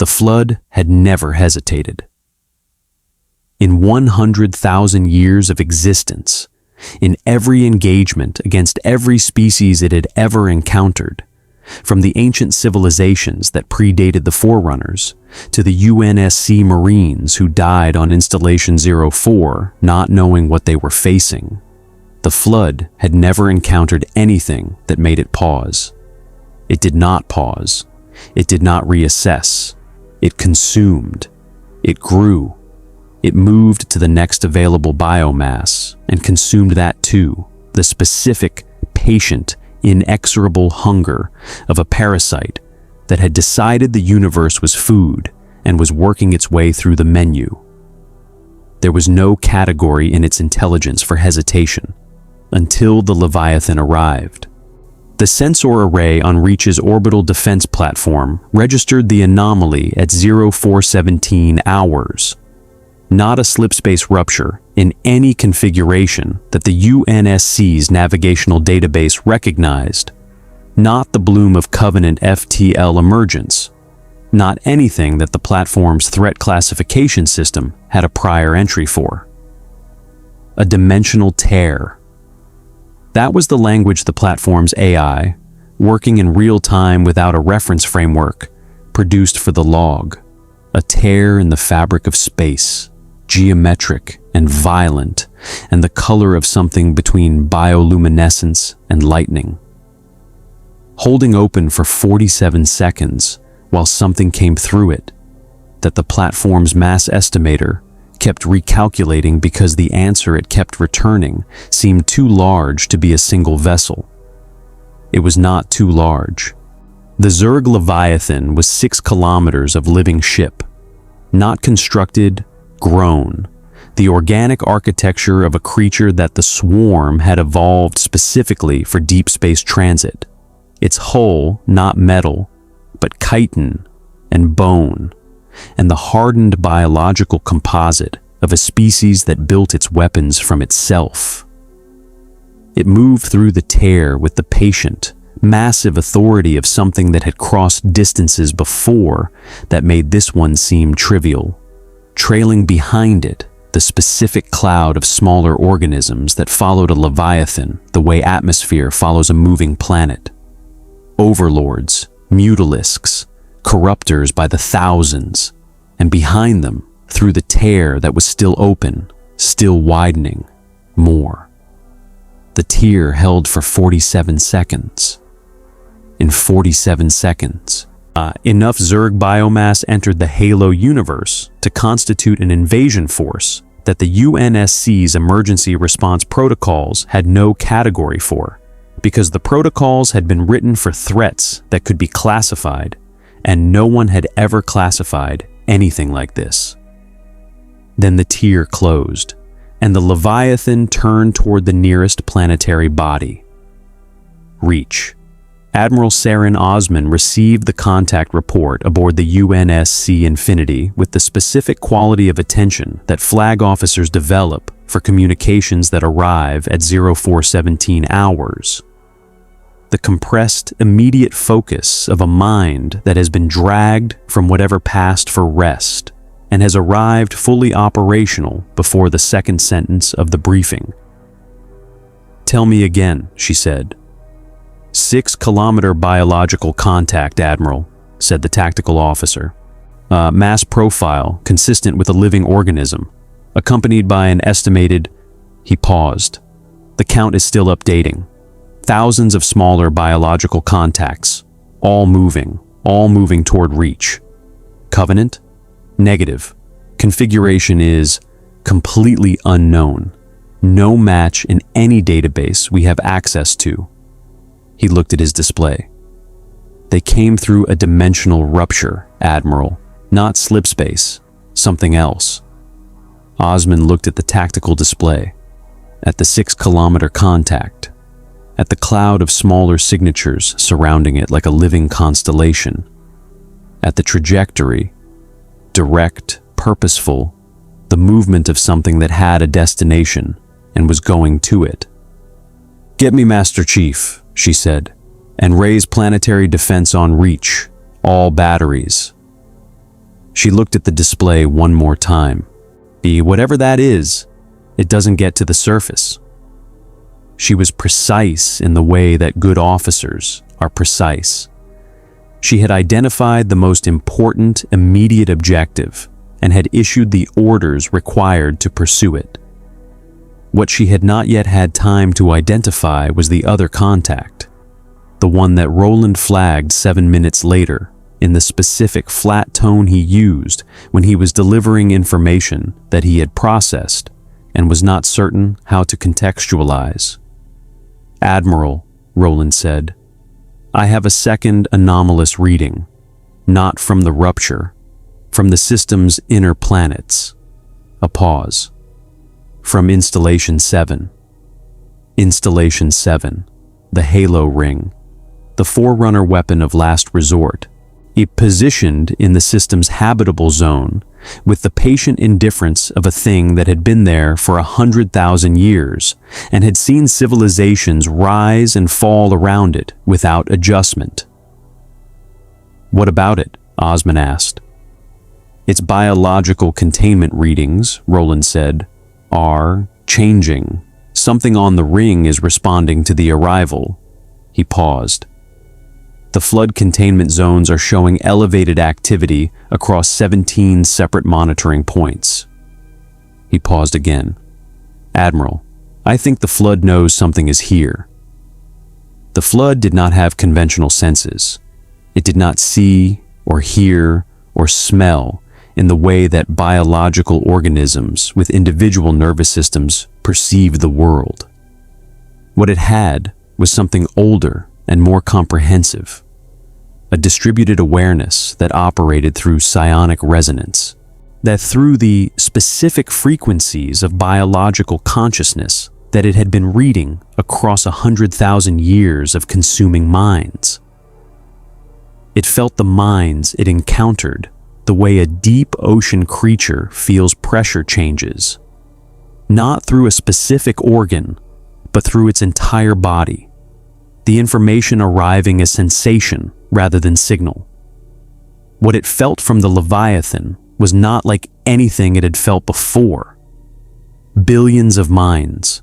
The Flood had never hesitated. In 100,000 years of existence, in every engagement against every species it had ever encountered, from the ancient civilizations that predated the Forerunners to the UNSC Marines who died on Installation 04 not knowing what they were facing, the Flood had never encountered anything that made it pause. It did not pause. It did not reassess. It consumed. It grew. It moved to the next available biomass and consumed that too, the specific, patient, inexorable hunger of a parasite that had decided the universe was food and was working its way through the menu. There was no category in its intelligence for hesitation until the Leviathan arrived. The sensor array on Reach's orbital defense platform registered the anomaly at 0417 hours. Not a slipspace rupture in any configuration that the UNSC's navigational database recognized. Not the bloom of Covenant FTL emergence. Not anything that the platform's threat classification system had a prior entry for. A dimensional tear. That was the language the platform's AI, working in real time without a reference framework, produced for the log. A tear in the fabric of space, geometric and violent, and the color of something between bioluminescence and lightning. Holding open for 47 seconds while something came through it, that the platform's mass estimator kept recalculating because the answer it kept returning seemed too large to be a single vessel. It was not too large. The Zerg Leviathan was 6 kilometers of living ship, not constructed, grown, the organic architecture of a creature that the Swarm had evolved specifically for deep space transit. Its hull not metal, but chitin and bone, and the hardened biological composite of a species that built its weapons from itself. It moved through the tear with the patient, massive authority of something that had crossed distances before that made this one seem trivial, trailing behind it the specific cloud of smaller organisms that followed a Leviathan the way atmosphere follows a moving planet. Overlords, mutalisks, corruptors by the thousands, and behind them, through the tear that was still open, still widening, more. The tear held for 47 seconds. In 47 seconds, enough Zerg biomass entered the Halo universe to constitute an invasion force that the UNSC's emergency response protocols had no category for, because the protocols had been written for threats that could be classified, and no one had ever classified anything like this. Then the tear closed, and the Leviathan turned toward the nearest planetary body. Reach. Admiral Saren Osman received the contact report aboard the UNSC Infinity with the specific quality of attention that flag officers develop for communications that arrive at 0417 hours. The compressed, immediate focus of a mind that has been dragged from whatever passed for rest and has arrived fully operational before the second sentence of the briefing. "Tell me again," she said. 6-kilometer biological contact, Admiral, said the tactical officer. Mass profile consistent with a living organism, accompanied by an estimated... He paused. The count is still updating. Thousands of smaller biological contacts, all moving toward Reach. Covenant? Negative. Configuration is completely unknown. No match in any database we have access to. He looked at his display. They came through a dimensional rupture, Admiral, not slipspace, something else. Osman looked at the tactical display, at the 6-kilometer contact, at the cloud of smaller signatures surrounding it like a living constellation, at the trajectory, direct, purposeful, the movement of something that had a destination and was going to it. "Get me Master Chief," she said, "and raise planetary defense on Reach, all batteries." She looked at the display one more time. Whatever that is, it doesn't get to the surface. She was precise in the way that good officers are precise. She had identified the most important, immediate objective and had issued the orders required to pursue it. What she had not yet had time to identify was the other contact, the one that Roland flagged 7 minutes later in the specific flat tone he used when he was delivering information that he had processed and was not certain how to contextualize. "Admiral," Roland said, "I have a second anomalous reading, not from the rupture, from the system's inner planets." A pause. "From Installation 7. Installation 7, the Halo Ring, the forerunner weapon of last resort. It positioned in the system's habitable zone with the patient indifference of a thing that had been there for 100,000 years and had seen civilizations rise and fall around it without adjustment." "What about it?" Osman asked. "Its biological containment readings," Roland said, "are changing. Something on the ring is responding to the arrival." He paused. "The flood containment zones are showing elevated activity across 17 separate monitoring points." He paused again. "Admiral, I think the flood knows something is here." The flood did not have conventional senses. It did not see or hear or smell in the way that biological organisms with individual nervous systems perceive the world. What it had was something older and more comprehensive, a distributed awareness that operated through psionic resonance, that through the specific frequencies of biological consciousness that it had been reading across 100,000 years of consuming minds. It felt the minds it encountered the way a deep ocean creature feels pressure changes, not through a specific organ, but through its entire body, the information arriving as sensation rather than signal. What it felt from the Leviathan was not like anything it had felt before. Billions of minds,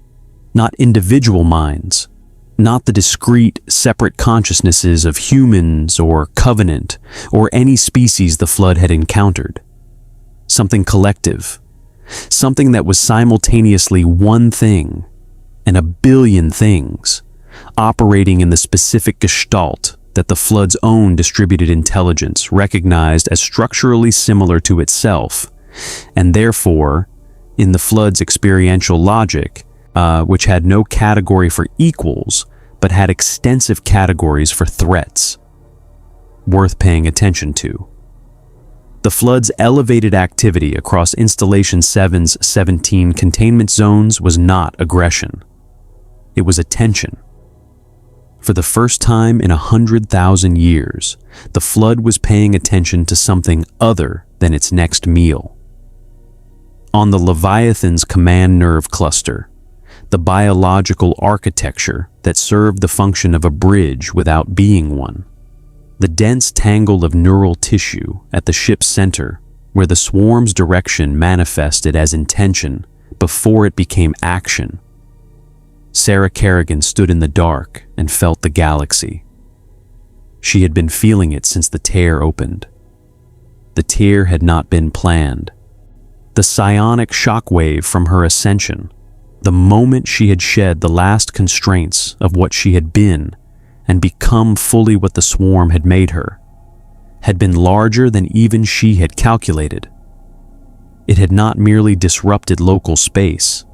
not individual minds, not the discrete, separate consciousnesses of humans or Covenant or any species the flood had encountered. Something collective, something that was simultaneously one thing and a billion things, operating in the specific gestalt that the flood's own distributed intelligence recognized as structurally similar to itself, and therefore, in the flood's experiential logic, which had no category for equals, but had extensive categories for threats, worth paying attention to. The flood's elevated activity across Installation 7's 17 containment zones was not aggression. It was attention. For the first time in 100,000 years, the flood was paying attention to something other than its next meal. On the Leviathan's command nerve cluster, the biological architecture that served the function of a bridge without being one, the dense tangle of neural tissue at the ship's center, where the swarm's direction manifested as intention before it became action. Sarah Kerrigan stood in the dark and felt the galaxy. She had been feeling it since the tear opened. The tear had not been planned. The psionic shockwave from her ascension, the moment she had shed the last constraints of what she had been and become fully what the swarm had made her, had been larger than even she had calculated. It had not merely disrupted local space.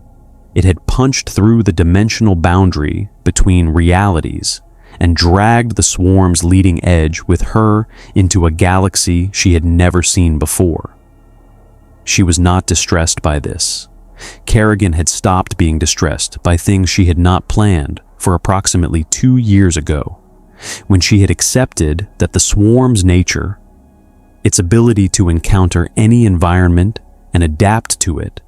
It had punched through the dimensional boundary between realities and dragged the swarm's leading edge with her into a galaxy she had never seen before. She was not distressed by this. Kerrigan had stopped being distressed by things she had not planned for approximately 2 years ago, when she had accepted that the swarm's nature, its ability to encounter any environment and adapt to it,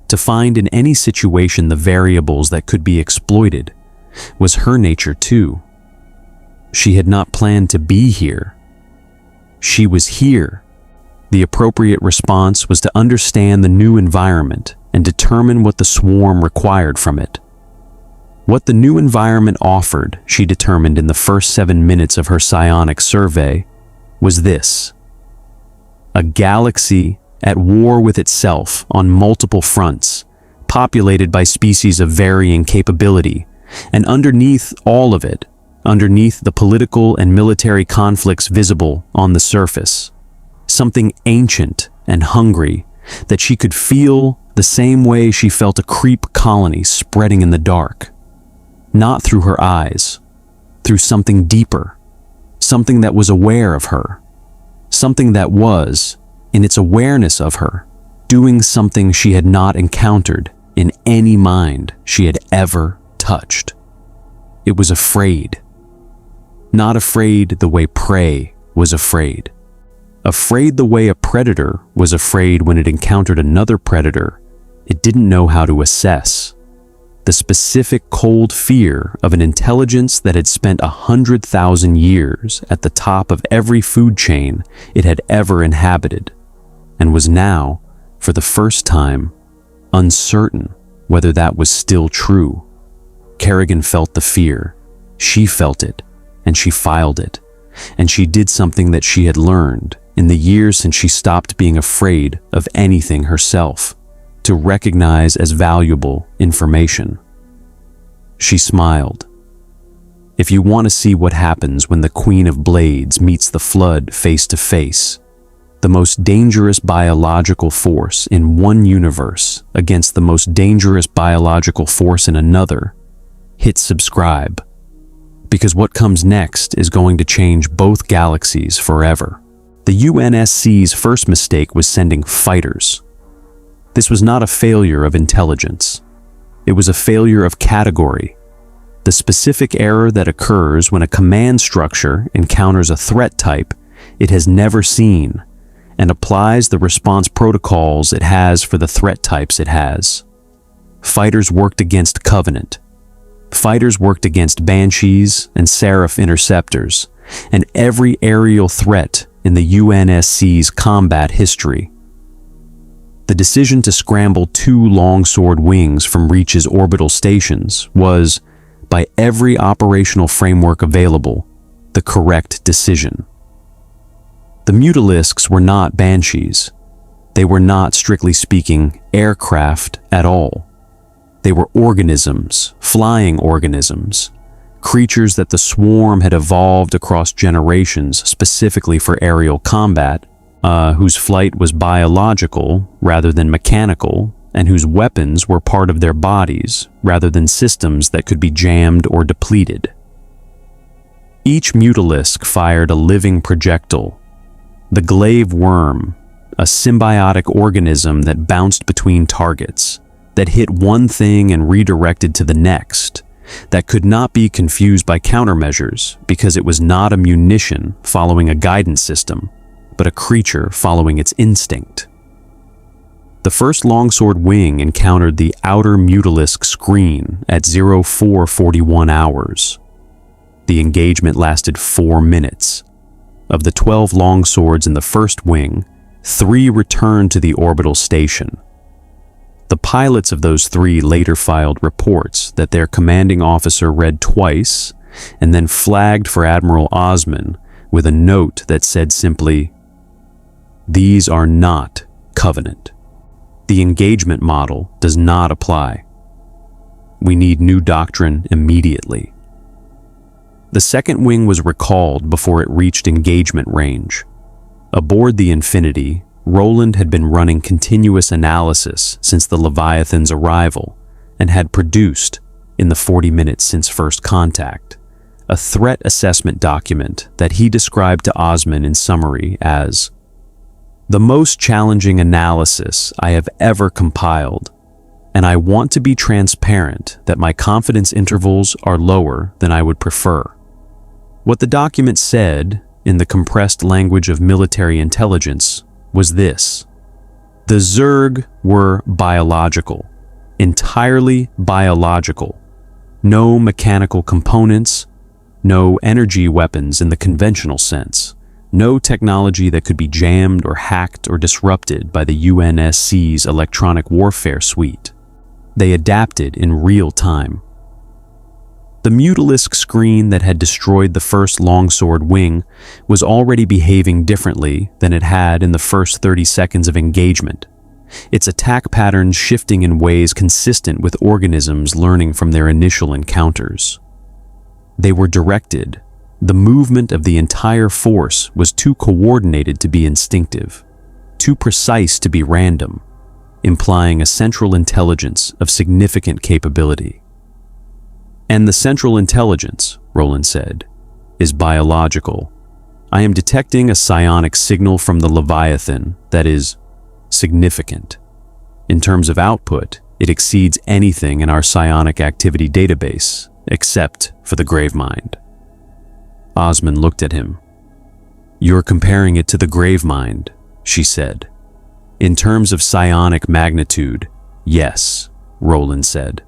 to find in any situation the variables that could be exploited, was her nature too. She had not planned to be here. She was here, The appropriate response was to understand the new environment and determine what the swarm required from it. What the new environment offered, she determined in the first 7 minutes of her psionic survey, was this: a galaxy at war with itself on multiple fronts, populated by species of varying capability, and underneath all of it, underneath the political and military conflicts visible on the surface, something ancient and hungry that she could feel the same way she felt a creep colony spreading in the dark. Not through her eyes, through something deeper, something that was aware of her, something that was, in its awareness of her, doing something she had not encountered in any mind she had ever touched. It was afraid. Not afraid the way prey was afraid. Afraid the way a predator was afraid when it encountered another predator it didn't know how to assess. The specific cold fear of an intelligence that had spent 100,000 years at the top of every food chain it had ever inhabited, and was now, for the first time, uncertain whether that was still true. Kerrigan felt the fear. She felt it, and she filed it, and she did something that she had learned in the years since she stopped being afraid of anything herself, to recognize as valuable information. She smiled. If you want to see what happens when the Queen of Blades meets the Flood face to face, the most dangerous biological force in one universe against the most dangerous biological force in another, hit subscribe. Because what comes next is going to change both galaxies forever. The UNSC's first mistake was sending fighters. This was not a failure of intelligence. It was a failure of category. The specific error that occurs when a command structure encounters a threat type it has never seen and applies the response protocols it has for the threat types it has. Fighters worked against Covenant. Fighters worked against Banshees and Seraph interceptors, and every aerial threat in the UNSC's combat history. The decision to scramble 2 longsword wings from Reach's orbital stations was, by every operational framework available, the correct decision. The Mutalisks were not Banshees. They were not, strictly speaking, aircraft at all. They were organisms, flying organisms, creatures that the swarm had evolved across generations specifically for aerial combat, whose flight was biological rather than mechanical, and whose weapons were part of their bodies rather than systems that could be jammed or depleted. Each Mutalisk fired a living projectile. The glaive worm, a symbiotic organism that bounced between targets, that hit one thing and redirected to the next, that could not be confused by countermeasures because it was not a munition following a guidance system, but a creature following its instinct. The first longsword wing encountered the outer Mutalisk screen at 0441 hours. The engagement lasted 4 minutes. Of the 12 longswords in the first wing, 3 returned to the orbital station. The pilots of those 3 later filed reports that their commanding officer read twice and then flagged for Admiral Osman with a note that said simply, "These are not Covenant. The engagement model does not apply. We need new doctrine immediately." The second wing was recalled before it reached engagement range. Aboard the Infinity, Roland had been running continuous analysis since the Leviathan's arrival and had produced, in the 40 minutes since first contact, a threat assessment document that he described to Osman in summary as the most challenging analysis I have ever compiled, and I want to be transparent that my confidence intervals are lower than I would prefer. What the document said, in the compressed language of military intelligence, was this: the Zerg were biological, entirely biological, no mechanical components, no energy weapons in the conventional sense, No technology that could be jammed or hacked or disrupted by the UNSC's electronic warfare suite. They adapted in real time. The Mutalisk screen that had destroyed the first longsword wing was already behaving differently than it had in the first 30 seconds of engagement, its attack patterns shifting in ways consistent with organisms learning from their initial encounters. They were directed. The movement of the entire force was too coordinated to be instinctive, too precise to be random, implying a central intelligence of significant capability. And the central intelligence, Roland said, is biological. I am detecting a psionic signal from the Leviathan that is significant. In terms of output, it exceeds anything in our psionic activity database, except for the Gravemind. Osmond looked at him. You're comparing it to the Gravemind, she said. In terms of psionic magnitude, yes, Roland said.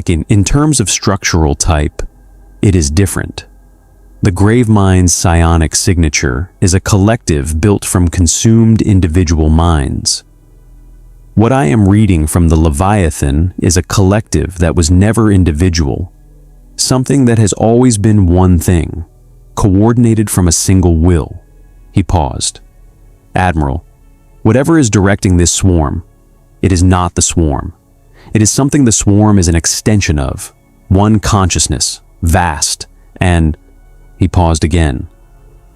In terms of structural type, it is different. The Gravemind's psionic signature is a collective built from consumed individual minds. What I am reading from the Leviathan is a collective that was never individual, something that has always been one thing, coordinated from a single will. He paused. Admiral, whatever is directing this swarm, it is not the swarm. It is something the swarm is an extension of, one consciousness, vast, and, he paused again,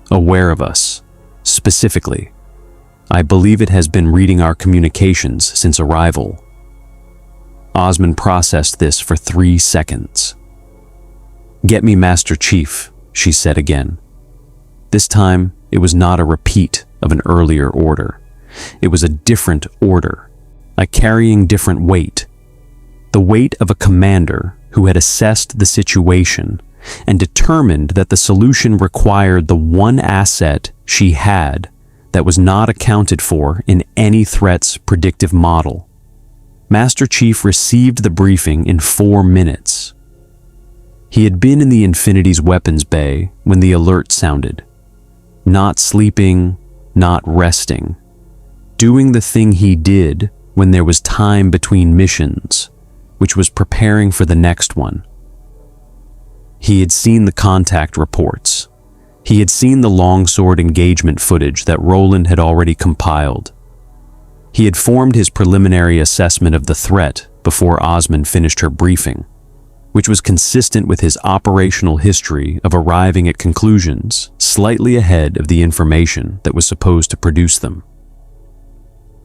aware of us, specifically. I believe it has been reading our communications since arrival. Osmond processed this for 3 seconds. Get me Master Chief, she said again. This time, it was not a repeat of an earlier order. It was a different order, a carrying different weight. The weight of a commander who had assessed the situation and determined that the solution required the one asset she had that was not accounted for in any threat's predictive model. Master Chief received the briefing in 4 minutes. He had been in the Infinity's weapons bay when the alert sounded. Not sleeping, not resting. Doing the thing he did when there was time between missions, which was preparing for the next one. He had seen the contact reports. He had seen the longsword engagement footage that Roland had already compiled. He had formed his preliminary assessment of the threat before Osmond finished her briefing, which was consistent with his operational history of arriving at conclusions slightly ahead of the information that was supposed to produce them.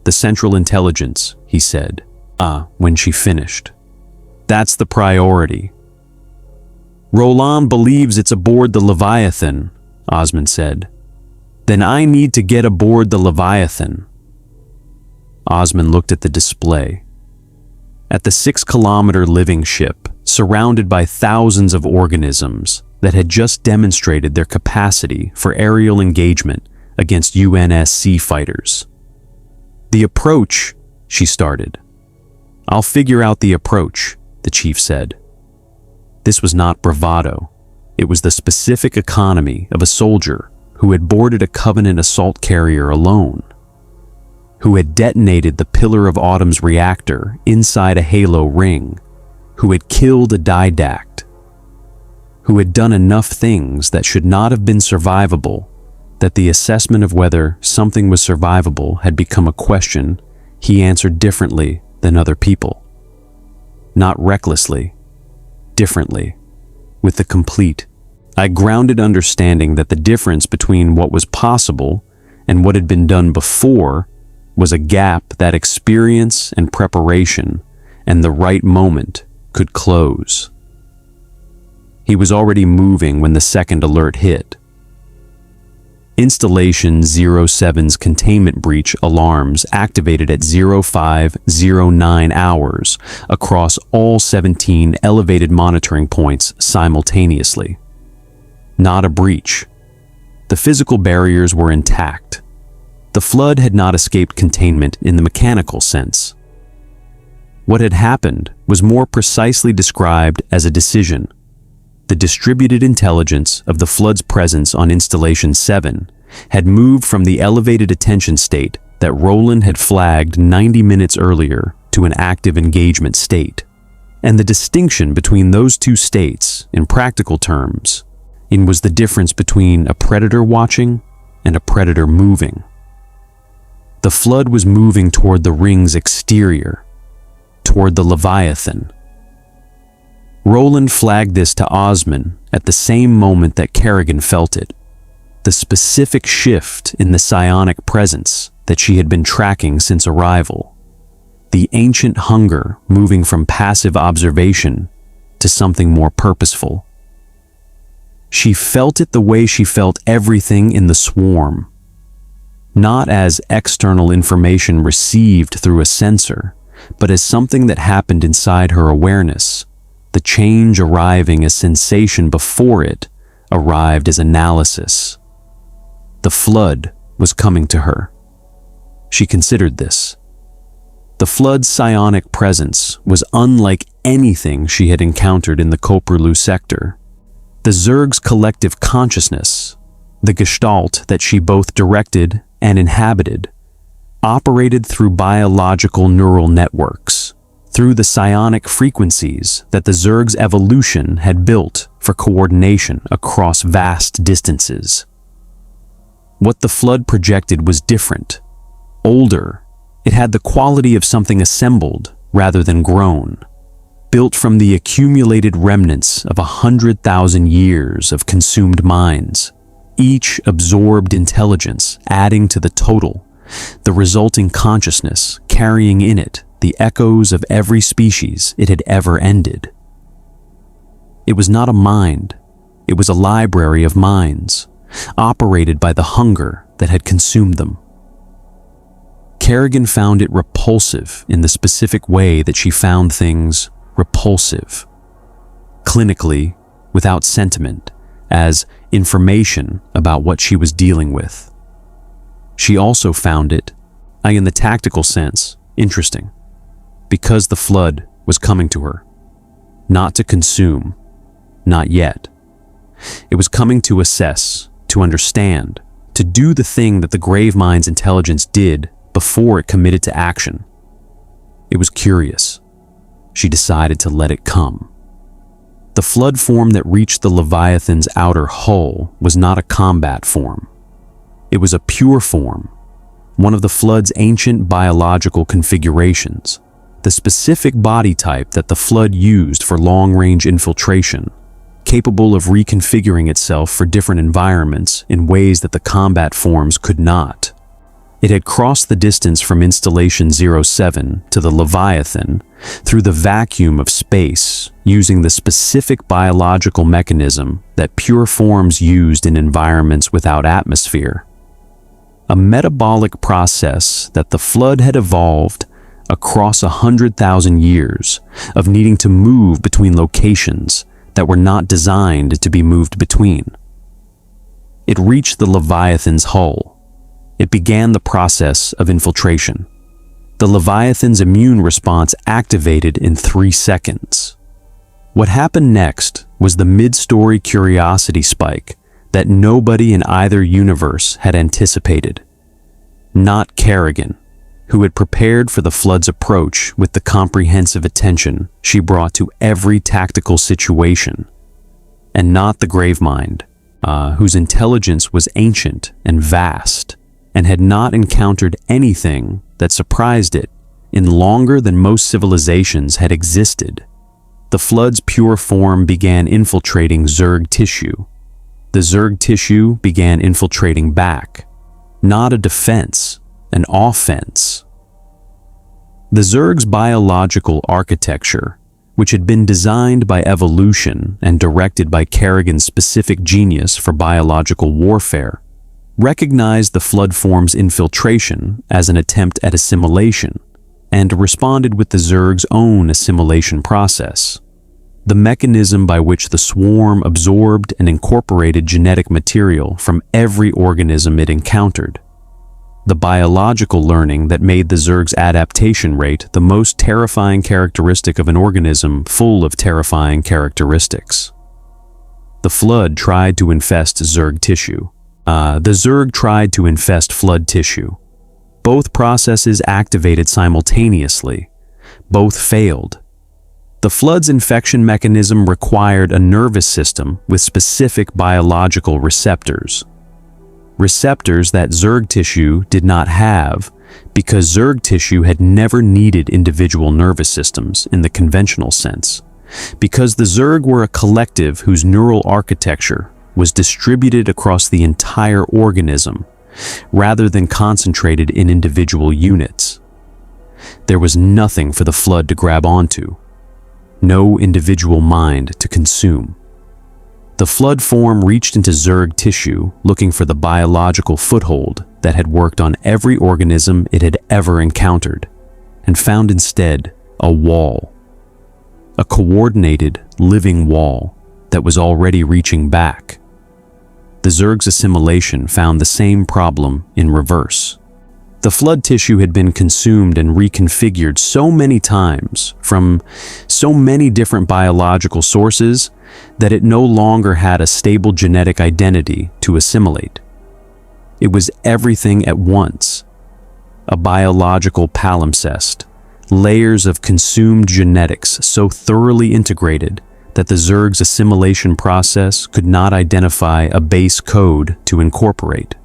The Central Intelligence, he said, when she finished. That's the priority. Roland believes it's aboard the Leviathan, Osmond said. Then I need to get aboard the Leviathan. Osmond looked at the display. At the 6-kilometer living ship, surrounded by thousands of organisms that had just demonstrated their capacity for aerial engagement against UNSC fighters. The approach, she started. I'll figure out the approach, the chief said. This was not bravado. It was the specific economy of a soldier who had boarded a Covenant assault carrier alone, who had detonated the Pillar of Autumn's reactor inside a Halo ring, who had killed a didact, who had done enough things that should not have been survivable, that the assessment of whether something was survivable had become a question he answered differently than other people. Not recklessly, differently, with the complete, grounded understanding that the difference between what was possible and what had been done before was a gap that experience and preparation and the right moment could close. He was already moving when the second alert hit. Installation 07's containment breach alarms activated at 0509 hours across all 17 elevated monitoring points simultaneously. Not a breach. The physical barriers were intact. The flood had not escaped containment in the mechanical sense. What had happened was more precisely described as a decision. The distributed intelligence of the flood's presence on Installation 7 had moved from the elevated attention state that Roland had flagged 90 minutes earlier to an active engagement state. And the distinction between those two states, in practical terms, was the difference between a predator watching and a predator moving. The flood was moving toward the ring's exterior, toward the Leviathan. Roland flagged this to Osman at the same moment that Kerrigan felt it, the specific shift in the psionic presence that she had been tracking since arrival, the ancient hunger moving from passive observation to something more purposeful. She felt it the way she felt everything in the swarm, not as external information received through a sensor, but as something that happened inside her awareness, the change arriving as sensation before it arrived as analysis. The flood was coming to her. She considered this. The flood's psionic presence was unlike anything she had encountered in the Koperlu sector. The Zerg's collective consciousness, the gestalt that she both directed and inhabited, operated through biological neural networks, through the psionic frequencies that the Zerg's evolution had built for coordination across vast distances. What the flood projected was different, older. It had the quality of something assembled rather than grown, built from the accumulated remnants of 100,000 years of consumed minds, each absorbed intelligence adding to the total, the resulting consciousness carrying in it the echoes of every species it had ever ended. It was not a mind, it was a library of minds, operated by the hunger that had consumed them. Kerrigan found it repulsive in the specific way that she found things repulsive, clinically, without sentiment, as information about what she was dealing with. She also found it, in the tactical sense, interesting, because the flood was coming to her, not to consume, not yet. It was coming to assess, to understand, to do the thing that the Gravemind's intelligence did before it committed to action. It was curious. She decided to let it come. The flood form that reached the Leviathan's outer hull was not a combat form. It was a pure form, one of the flood's ancient biological configurations, the specific body type that the flood used for long-range infiltration, capable of reconfiguring itself for different environments in ways that the combat forms could not. It had crossed the distance from Installation 07 to the Leviathan through the vacuum of space, using the specific biological mechanism that pure forms used in environments without atmosphere. A metabolic process that the flood had evolved across 100,000 years of needing to move between locations that were not designed to be moved between. It reached the Leviathan's hull. It began the process of infiltration. The Leviathan's immune response activated in 3 seconds. What happened next was the mid-story curiosity spike that nobody in either universe had anticipated. Not Kerrigan, who had prepared for the flood's approach with the comprehensive attention she brought to every tactical situation, and not the Gravemind, whose intelligence was ancient and vast, and had not encountered anything that surprised it in longer than most civilizations had existed. The flood's pure form began infiltrating Zerg tissue. The Zerg tissue began infiltrating back. Not a defense, an offense. The Zerg's biological architecture, which had been designed by evolution and directed by Kerrigan's specific genius for biological warfare, recognized the flood form's infiltration as an attempt at assimilation and responded with the Zerg's own assimilation process, the mechanism by which the swarm absorbed and incorporated genetic material from every organism it encountered, the biological learning that made the Zerg's adaptation rate the most terrifying characteristic of an organism full of terrifying characteristics. The flood tried to infest Zerg tissue, The Zerg tried to infest flood tissue. Both processes activated simultaneously. Both failed. The flood's infection mechanism required a nervous system with specific biological receptors. Receptors that Zerg tissue did not have because Zerg tissue had never needed individual nervous systems in the conventional sense, because the Zerg were a collective whose neural architecture was distributed across the entire organism rather than concentrated in individual units. There was nothing for the flood to grab onto, no individual mind to consume. The flood form reached into Zerg tissue looking for the biological foothold that had worked on every organism it had ever encountered, and found instead a wall. A coordinated, living wall that was already reaching back. The Zerg's assimilation found the same problem in reverse. The flood tissue had been consumed and reconfigured so many times from so many different biological sources that it no longer had a stable genetic identity to assimilate. It was everything at once. A biological palimpsest, layers of consumed genetics so thoroughly integrated that the Zerg's assimilation process could not identify a base code to incorporate.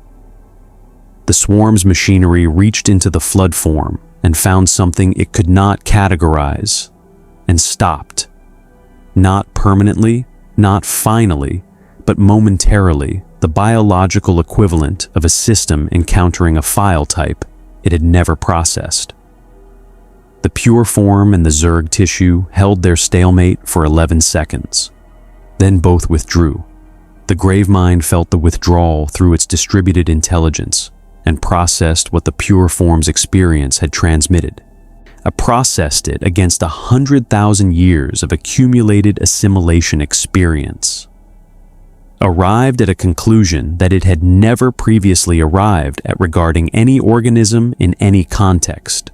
The swarm's machinery reached into the flood form and found something it could not categorize, and stopped. Not permanently, not finally, but momentarily, the biological equivalent of a system encountering a file type it had never processed. The pure form and the Zerg tissue held their stalemate for 11 seconds. Then both withdrew. The Gravemind felt the withdrawal through its distributed intelligence and processed what the pure form's experience had transmitted. Processed it against 100,000 years of accumulated assimilation experience. Arrived at a conclusion that it had never previously arrived at regarding any organism in any context.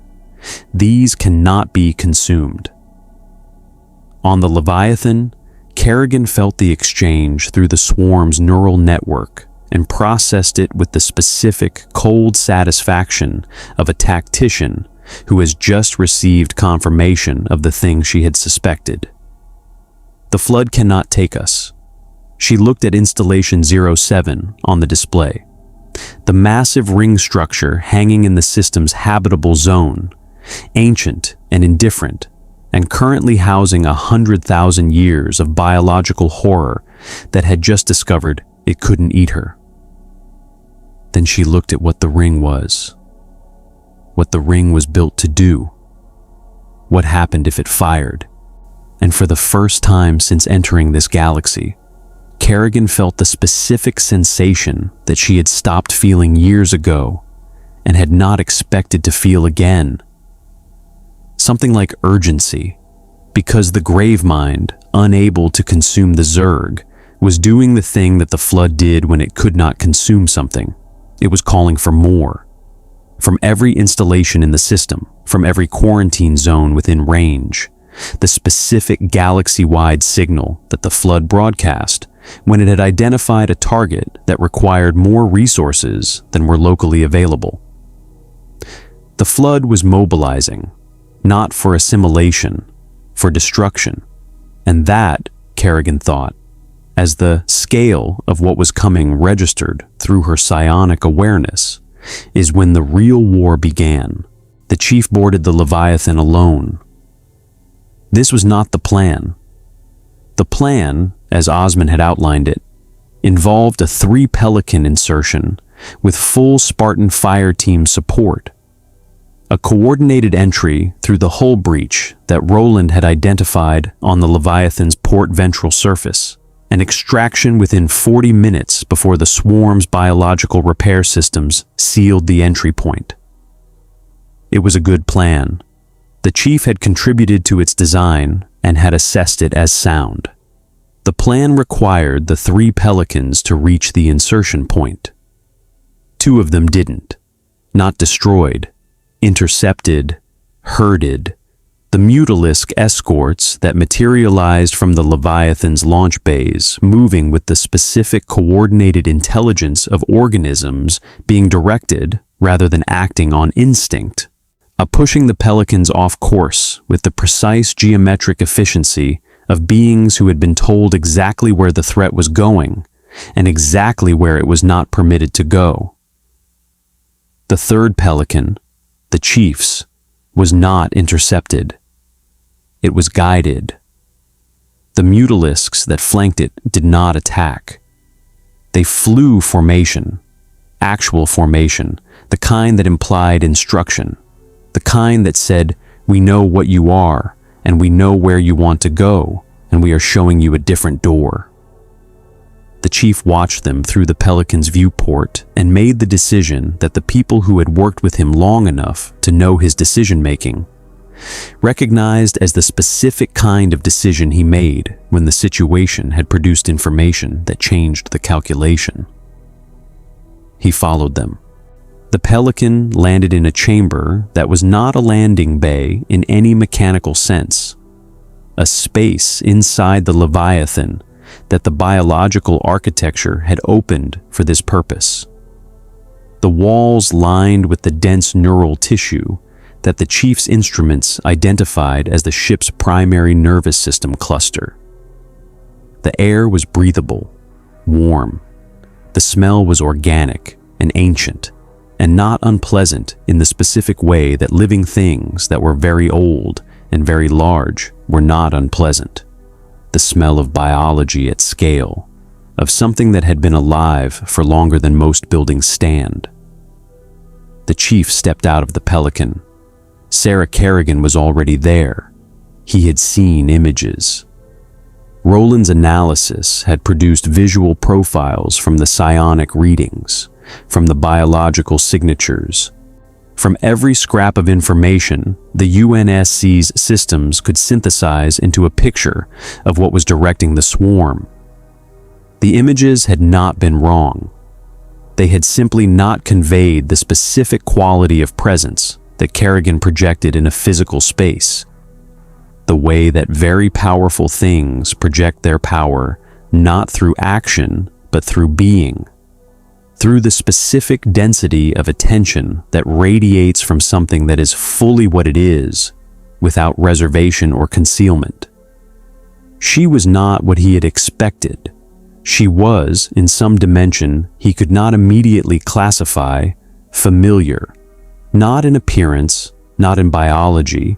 These cannot be consumed. On the Leviathan, Kerrigan felt the exchange through the swarm's neural network and processed it with the specific, cold satisfaction of a tactician who has just received confirmation of the thing she had suspected. The flood cannot take us. She looked at Installation 07 on the display. The massive ring structure hanging in the system's habitable zone, ancient and indifferent, and currently housing 100,000 years of biological horror that had just discovered it couldn't eat her. Then she looked at what the ring was. What the ring was built to do. What happened if it fired? And for the first time since entering this galaxy, Kerrigan felt the specific sensation that she had stopped feeling years ago and had not expected to feel again. Something like urgency, because the Gravemind, unable to consume the Zerg, was doing the thing that the flood did when it could not consume something. It was calling for more. From every installation in the system, from every quarantine zone within range, the specific galaxy-wide signal that the flood broadcast when it had identified a target that required more resources than were locally available. The flood was mobilizing, not for assimilation, for destruction. And that, Kerrigan thought, as the scale of what was coming registered through her psionic awareness, is when the real war began. The chief boarded the Leviathan alone. This was not the plan. The plan, as Osman had outlined it, involved a 3-Pelican insertion with full Spartan fire team support, a coordinated entry through the hull breach that Roland had identified on the Leviathan's port ventral surface, an extraction within 40 minutes before the swarm's biological repair systems sealed the entry point. It was a good plan. The chief had contributed to its design and had assessed it as sound. The plan required the 3 Pelicans to reach the insertion point. 2 of them didn't. Not destroyed, intercepted, herded. The Mutalisk escorts that materialized from the Leviathan's launch bays, moving with the specific coordinated intelligence of organisms being directed rather than acting on instinct, pushing the Pelicans off course with the precise geometric efficiency of beings who had been told exactly where the threat was going and exactly where it was not permitted to go. The third Pelican, the Chief's, was not intercepted. It was guided. The Mutalisks that flanked it did not attack. They flew formation, actual formation, the kind that implied instruction, the kind that said, "We know what you are, and we know where you want to go, and we are showing you a different door." The chief watched them through the Pelican's viewport and made the decision that the people who had worked with him long enough to know his decision-making recognized as the specific kind of decision he made when the situation had produced information that changed the calculation. He followed them. The Pelican landed in a chamber that was not a landing bay in any mechanical sense, a space inside the Leviathan that the biological architecture had opened for this purpose. The walls lined with the dense neural tissue that the chief's instruments identified as the ship's primary nervous system cluster. The air was breathable, warm. The smell was organic and ancient, and not unpleasant in the specific way that living things that were very old and very large were not unpleasant. The smell of biology at scale, of something that had been alive for longer than most buildings stand. The chief stepped out of the Pelican. Sarah Kerrigan was already there. He had seen images. Roland's analysis had produced visual profiles from the psionic readings, from the biological signatures. From every scrap of information, the UNSC's systems could synthesize into a picture of what was directing the swarm. The images had not been wrong. They had simply not conveyed the specific quality of presence that Kerrigan projected in a physical space. The way that very powerful things project their power not through action, but through being. Through the specific density of attention that radiates from something that is fully what it is, without reservation or concealment. She was not what he had expected. She was, in some dimension he could not immediately classify, familiar, not in appearance, not in biology,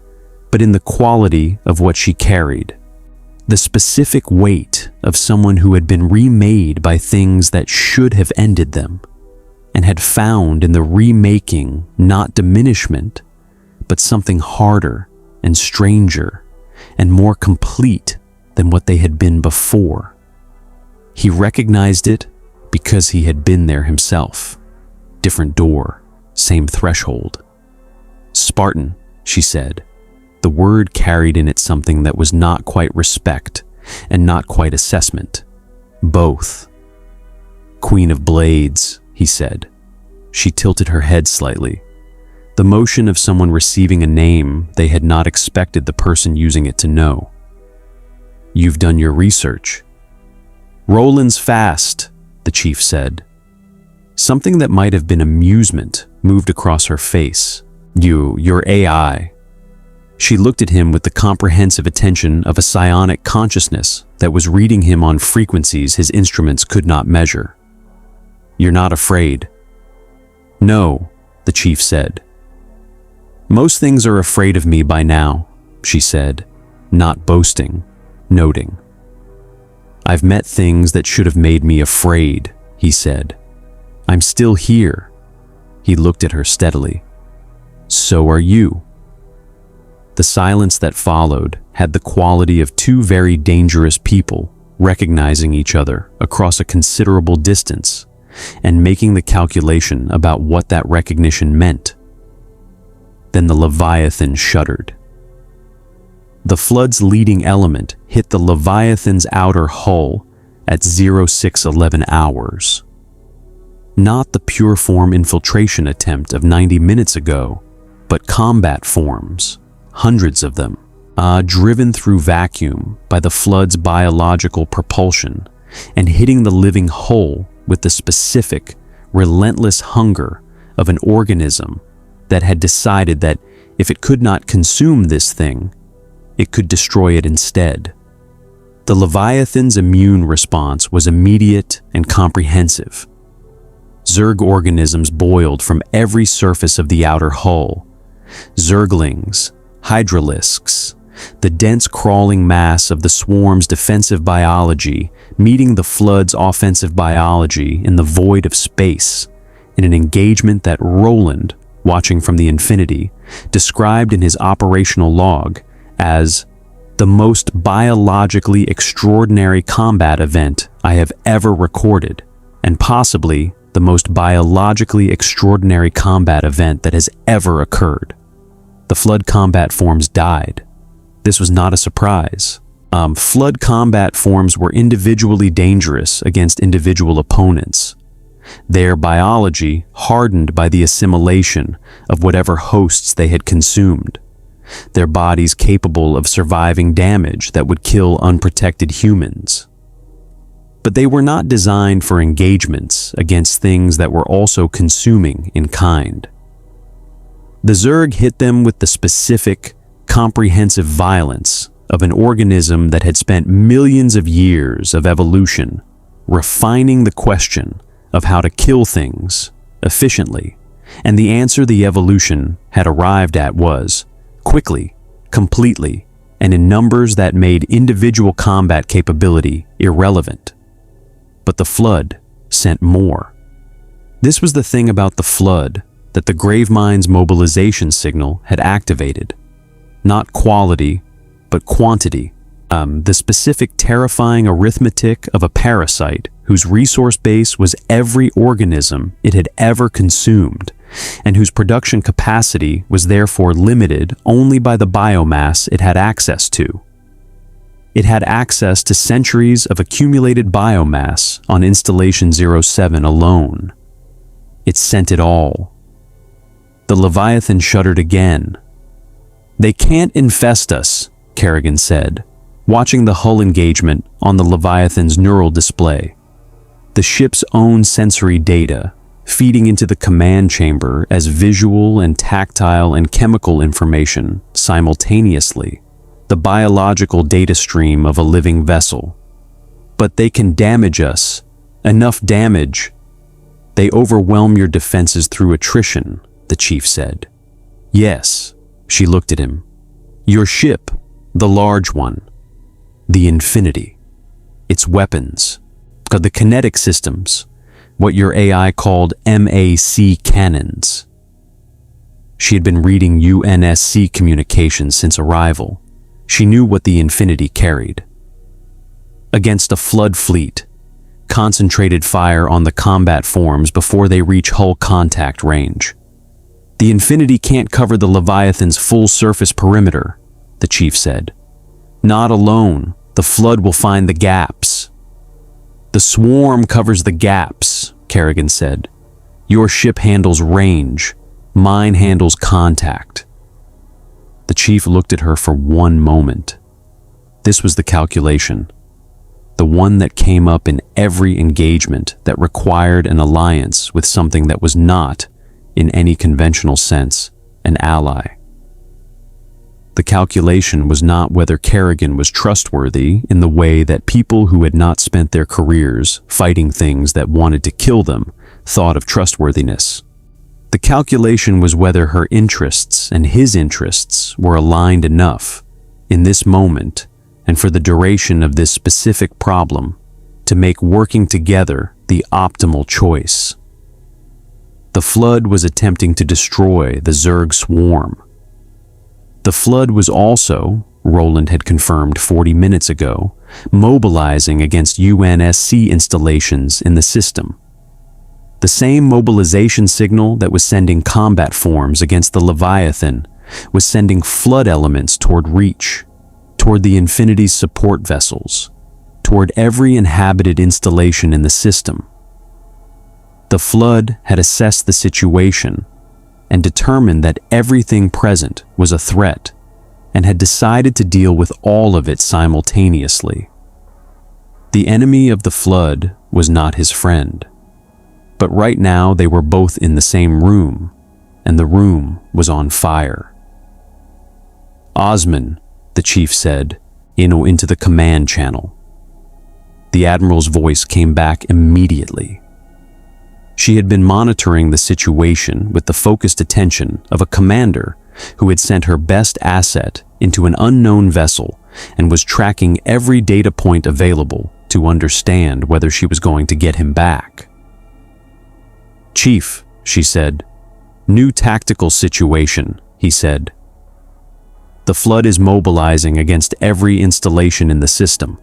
but in the quality of what she carried. The specific weight of someone who had been remade by things that should have ended them, and had found in the remaking not diminishment, but something harder and stranger and more complete than what they had been before. He recognized it because he had been there himself. Different door, same threshold. Spartan, she said. The word carried in it something that was not quite respect and not quite assessment. Both. Queen of Blades, he said. She tilted her head slightly. The motion of someone receiving a name they had not expected the person using it to know. You've done your research. Roland's fast, the chief said. Something that might have been amusement moved across her face. Your AI. She looked at him with the comprehensive attention of a psionic consciousness that was reading him on frequencies his instruments could not measure. You're not afraid. No, the chief said. Most things are afraid of me by now, she said, not boasting, noting. I've met things that should have made me afraid, he said. I'm still here. He looked at her steadily. So are you. The silence that followed had the quality of two very dangerous people recognizing each other across a considerable distance and making the calculation about what that recognition meant. Then the Leviathan shuddered. The flood's leading element hit the Leviathan's outer hull at 0611 hours. Not the pure form infiltration attempt of 90 minutes ago, but combat forms, hundreds of them, driven through vacuum by the flood's biological propulsion and hitting the living hull with the specific, relentless hunger of an organism that had decided that if it could not consume this thing, it could destroy it instead. The Leviathan's immune response was immediate and comprehensive. Zerg organisms boiled from every surface of the outer hull. Zerglings, hydralisks, the dense crawling mass of the swarm's defensive biology meeting the flood's offensive biology in the void of space, in an engagement that Roland, watching from the Infinity, described in his operational log as the most biologically extraordinary combat event I have ever recorded, and possibly the most biologically extraordinary combat event that has ever occurred. The flood combat forms died. This was not a surprise. Flood combat forms were individually dangerous against individual opponents. Their biology hardened by the assimilation of whatever hosts they had consumed. Their bodies capable of surviving damage that would kill unprotected humans. But they were not designed for engagements against things that were also consuming in kind. The Zerg hit them with the specific, comprehensive violence of an organism that had spent millions of years of evolution refining the question of how to kill things efficiently, and the answer the evolution had arrived at was quickly, completely, and in numbers that made individual combat capability irrelevant. But the flood sent more. This was the thing about the flood that the Gravemind's mobilization signal had activated. Not quality, but quantity. The specific terrifying arithmetic of a parasite whose resource base was every organism it had ever consumed, and whose production capacity was therefore limited only by the biomass it had access to. It had access to centuries of accumulated biomass on Installation 07 alone. It sent it all. The Leviathan shuddered again. "They can't infest us," Kerrigan said, watching the hull engagement on the Leviathan's neural display. The ship's own sensory data feeding into the command chamber as visual and tactile and chemical information simultaneously, the biological data stream of a living vessel. "But they can damage us. Enough damage. They overwhelm your defenses through attrition," the chief said. "Yes," she looked at him. "Your ship, the large one, the Infinity, its weapons, the kinetic systems, what your AI called MAC cannons." She had been reading UNSC communications since arrival. She knew what the Infinity carried. Against a flood fleet, concentrated fire on the combat forms before they reach hull contact range. "The Infinity can't cover the Leviathan's full surface perimeter," the chief said. "Not alone. The flood will find the gaps." "The swarm covers the gaps," Kerrigan said. "Your ship handles range. Mine handles contact." The chief looked at her for one moment. This was the calculation. The one that came up in every engagement that required an alliance with something that was not, in any conventional sense, an ally. The calculation was not whether Kerrigan was trustworthy in the way that people who had not spent their careers fighting things that wanted to kill them thought of trustworthiness. The calculation was whether her interests and his interests were aligned enough, in this moment and for the duration of this specific problem, to make working together the optimal choice. The flood was attempting to destroy the Zerg Swarm. The flood was also, Roland had confirmed 40 minutes ago, mobilizing against UNSC installations in the system. The same mobilization signal that was sending combat forms against the Leviathan was sending flood elements toward Reach, toward the Infinity's support vessels, toward every inhabited installation in the system. The flood had assessed the situation and determined that everything present was a threat, and had decided to deal with all of it simultaneously. The enemy of the flood was not his friend, but right now they were both in the same room, and the room was on fire. "Osman," the chief said, into the command channel. The admiral's voice came back immediately. She had been monitoring the situation with the focused attention of a commander who had sent her best asset into an unknown vessel and was tracking every data point available to understand whether she was going to get him back. "Chief," she said. "New tactical situation," he said. "The flood is mobilizing against every installation in the system.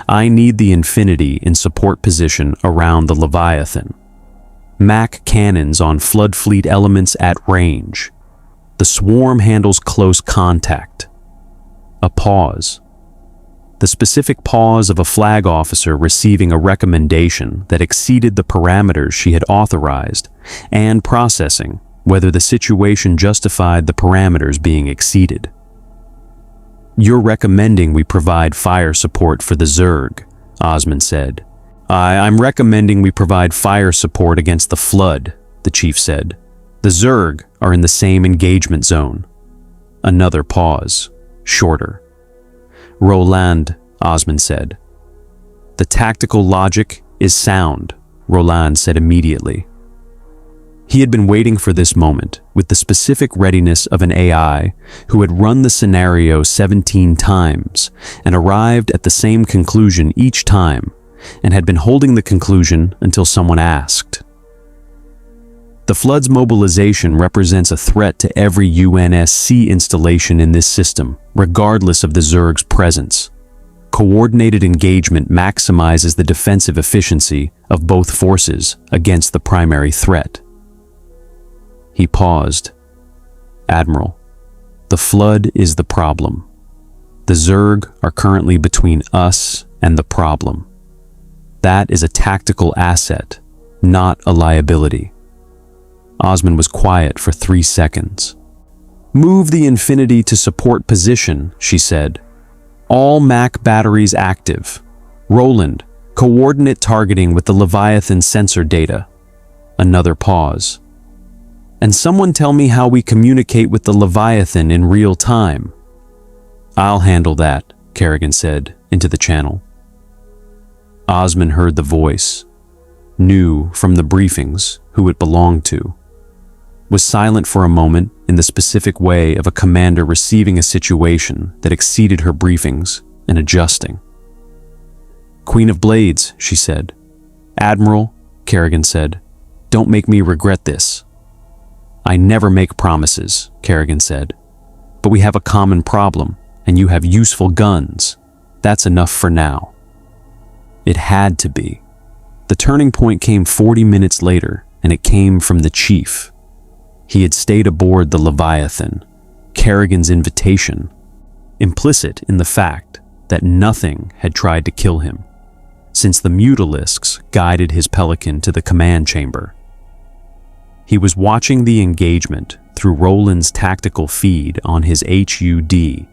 I need the Infinity in support position around the Leviathan. Mac cannons on flood fleet elements at range. The swarm handles close contact." A pause. The specific pause of a flag officer receiving a recommendation that exceeded the parameters she had authorized and processing whether the situation justified the parameters being exceeded. "You're recommending we provide fire support for the Zerg," Osman said. I'm recommending we provide fire support against the flood," the chief said. "The Zerg are in the same engagement zone." Another pause, shorter. "Roland," Osman said. "The tactical logic is sound," Roland said immediately. He had been waiting for this moment with the specific readiness of an AI who had run the scenario 17 times and arrived at the same conclusion each time, and had been holding the conclusion until someone asked. "The flood's mobilization represents a threat to every UNSC installation in this system, regardless of the Zerg's presence. Coordinated engagement maximizes the defensive efficiency of both forces against the primary threat." He paused. "Admiral, the flood is the problem. The Zerg are currently between us and the problem. That is a tactical asset, not a liability." Osman was quiet for 3 seconds. "Move the Infinity to support position," she said. "All Mac batteries active. Roland, coordinate targeting with the Leviathan sensor data." Another pause. "And someone tell me how we communicate with the Leviathan in real time." "I'll handle that," Kerrigan said, into the channel. Osman heard the voice, knew from the briefings who it belonged to, was silent for a moment in the specific way of a commander receiving a situation that exceeded her briefings and adjusting. "Queen of Blades," she said. "Admiral," Kerrigan said, "don't make me regret this." "I never make promises," Kerrigan said, "but we have a common problem, and you have useful guns. That's enough for now." It had to be. The turning point came 40 minutes later, and it came from the chief. He had stayed aboard the Leviathan, Kerrigan's invitation, implicit in the fact that nothing had tried to kill him, since the Mutalisks guided his Pelican to the command chamber. He was watching the engagement through Roland's tactical feed on his HUD,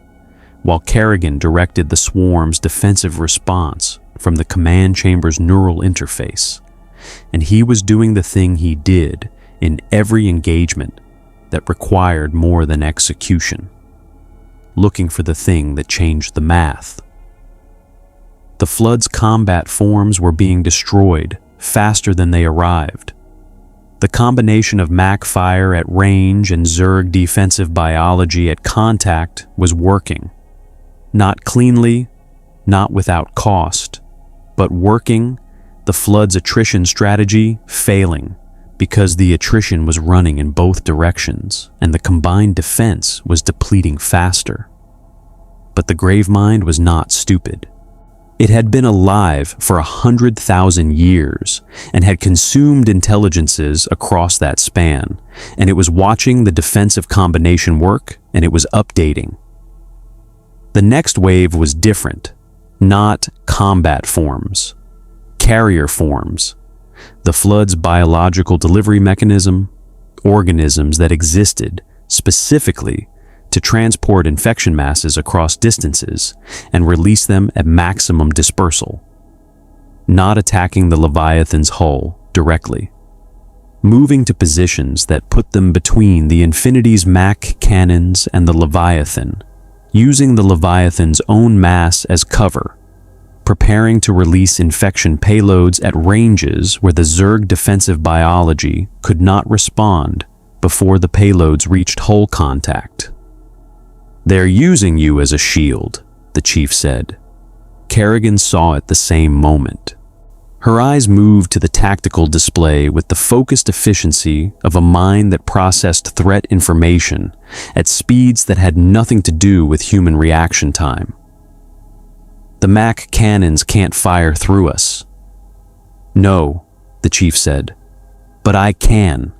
while Kerrigan directed the swarm's defensive response from the command chamber's neural interface, and he was doing the thing he did in every engagement that required more than execution, looking for the thing that changed the math. The flood's combat forms were being destroyed faster than they arrived. The combination of Mac fire at range and Zerg defensive biology at contact was working. Not cleanly, not without cost, but working, the flood's attrition strategy failing because the attrition was running in both directions and the combined defense was depleting faster. But the Gravemind was not stupid. It had been alive for 100,000 years and had consumed intelligences across that span, and it was watching the defensive combination work, and it was updating. The next wave was different, not combat forms, carrier forms, the flood's biological delivery mechanism, organisms that existed specifically to transport infection masses across distances and release them at maximum dispersal, not attacking the Leviathan's hull directly. Moving to positions that put them between the Infinity's Mac cannons and the Leviathan, using the Leviathan's own mass as cover, preparing to release infection payloads at ranges where the Zerg defensive biology could not respond before the payloads reached hull contact. "They're using you as a shield," the chief said. Kerrigan saw it the same moment. Her eyes moved to the tactical display with the focused efficiency of a mind that processed threat information at speeds that had nothing to do with human reaction time. "The Mac cannons can't fire through us." "No," the chief said, "but I can."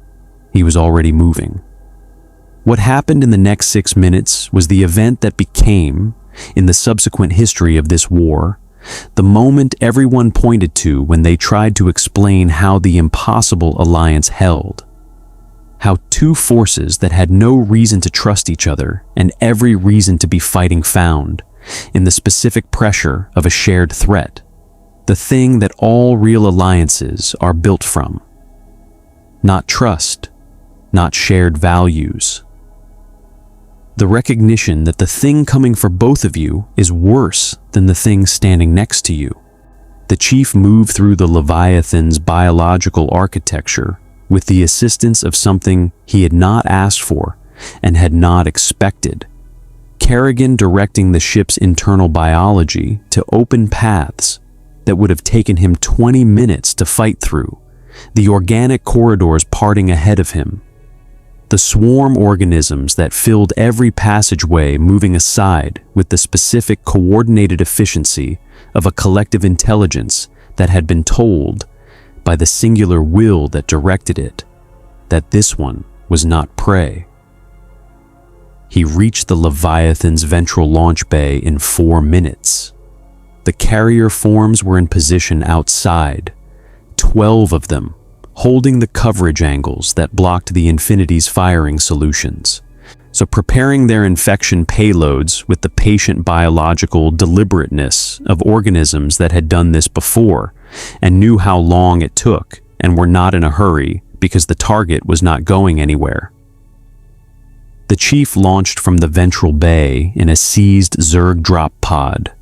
He was already moving. What happened in the next 6 minutes was the event that became, in the subsequent history of this war, the moment everyone pointed to when they tried to explain how the impossible alliance held. How two forces that had no reason to trust each other and every reason to be fighting found, in the specific pressure of a shared threat, the thing that all real alliances are built from. Not trust, not shared values. The recognition that the thing coming for both of you is worse than the thing standing next to you. The chief moved through the Leviathan's biological architecture with the assistance of something he had not asked for and had not expected. Kerrigan directing the ship's internal biology to open paths that would have taken him 20 minutes to fight through, the organic corridors parting ahead of him. The swarm organisms that filled every passageway moving aside with the specific coordinated efficiency of a collective intelligence that had been told, by the singular will that directed it, that this one was not prey. He reached the Leviathan's ventral launch bay in 4 minutes. The carrier forms were in position outside, 12 of them, holding the coverage angles that blocked the Infinity's firing solutions, so preparing their infection payloads with the patient biological deliberateness of organisms that had done this before and knew how long it took and were not in a hurry because the target was not going anywhere. The chief launched from the ventral bay in a seized Zerg drop pod,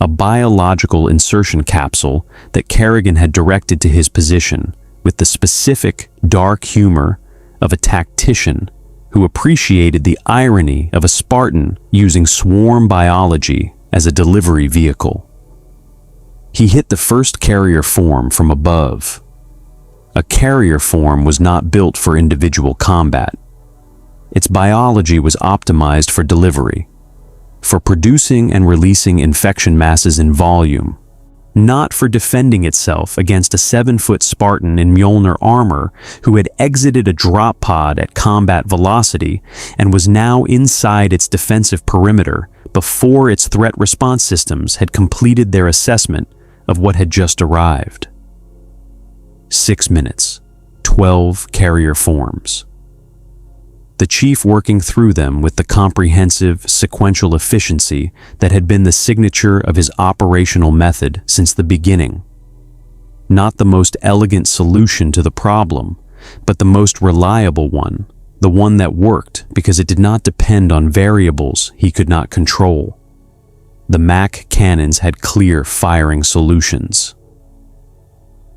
a biological insertion capsule that Kerrigan had directed to his position with the specific dark humor of a tactician who appreciated the irony of a Spartan using swarm biology as a delivery vehicle. He hit the first carrier form from above. A carrier form was not built for individual combat. Its biology was optimized for delivery, for producing and releasing infection masses in volume, not for defending itself against a 7-foot Spartan in Mjolnir armor who had exited a drop pod at combat velocity and was now inside its defensive perimeter before its threat response systems had completed their assessment of what had just arrived. 6 minutes, 12 carrier forms. The chief working through them with the comprehensive, sequential efficiency that had been the signature of his operational method since the beginning. Not the most elegant solution to the problem, but the most reliable one, the one that worked because it did not depend on variables he could not control. The Mac cannons had clear firing solutions.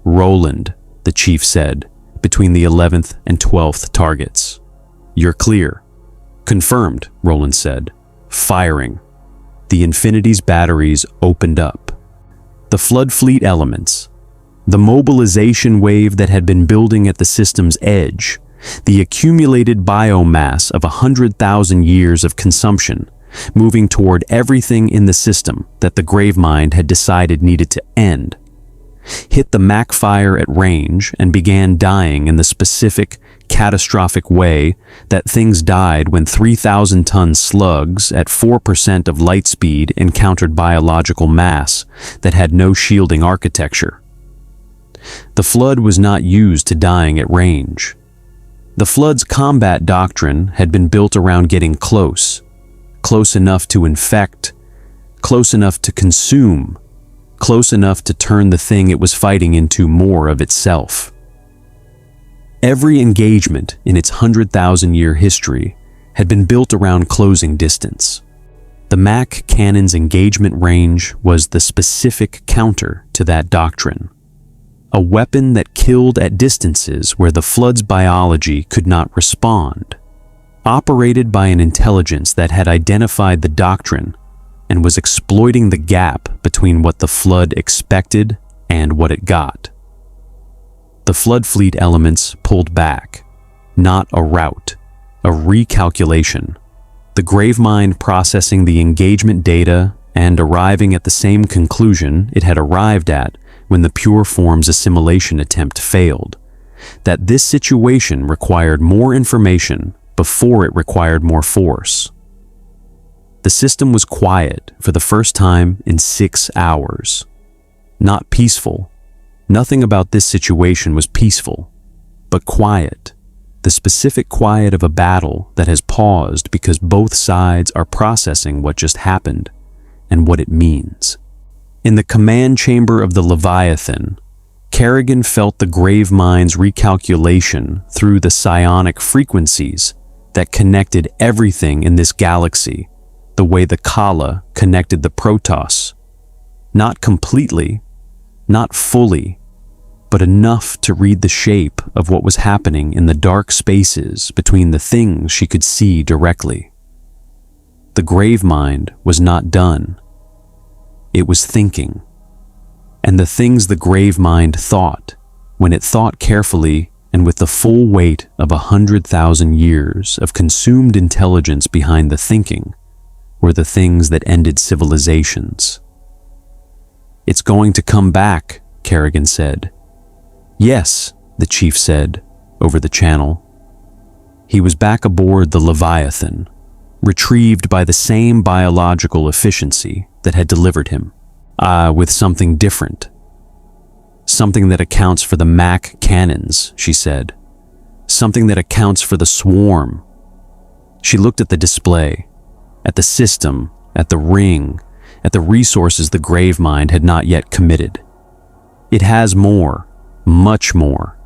"Roland," the chief said, between the 11th and 12th targets. "You're clear." "Confirmed," Roland said. "Firing." The Infinity's batteries opened up. The Flood Fleet elements, the mobilization wave that had been building at the system's edge, the accumulated biomass of 100,000 years of consumption, moving toward everything in the system that the Gravemind had decided needed to end, hit the Mac fire at range and began dying in the specific, catastrophic way that things died when 3,000-ton slugs at 4% of light speed encountered biological mass that had no shielding architecture. The Flood was not used to dying at range. The Flood's combat doctrine had been built around getting close, close enough to infect, close enough to consume, close enough to turn the thing it was fighting into more of itself. Every engagement in its 100,000-year history had been built around closing distance. The Mac cannon's engagement range was the specific counter to that doctrine. A weapon that killed at distances where the Flood's biology could not respond, operated by an intelligence that had identified the doctrine and was exploiting the gap between what the Flood expected and what it got. The Flood fleet elements pulled back, not a rout, a recalculation. The Gravemind processing the engagement data and arriving at the same conclusion it had arrived at when the Pure Form's assimilation attempt failed, that this situation required more information before it required more force. The system was quiet for the first time in 6 hours. Not peaceful. Nothing about this situation was peaceful, but quiet. The specific quiet of a battle that has paused because both sides are processing what just happened and what it means. In the command chamber of the Leviathan, Kerrigan felt the Gravemind's recalculation through the psionic frequencies that connected everything in this galaxy, the way the Kala connected the Protoss. Not completely, not fully, but enough to read the shape of what was happening in the dark spaces between the things she could see directly. The Gravemind was not done. It was thinking. And the things the Gravemind thought, when it thought carefully and with the full weight of 100,000 years of consumed intelligence behind the thinking, were the things that ended civilizations. "It's going to come back," Kerrigan said. "Yes," the chief said, over the channel. He was back aboard the Leviathan, retrieved by the same biological efficiency that had delivered him, with something different. "Something that accounts for the Mac cannons," she said. "Something that accounts for the swarm." She looked at the display, at the system, at the ring, at the resources the Gravemind had not yet committed. "It has more. Much more."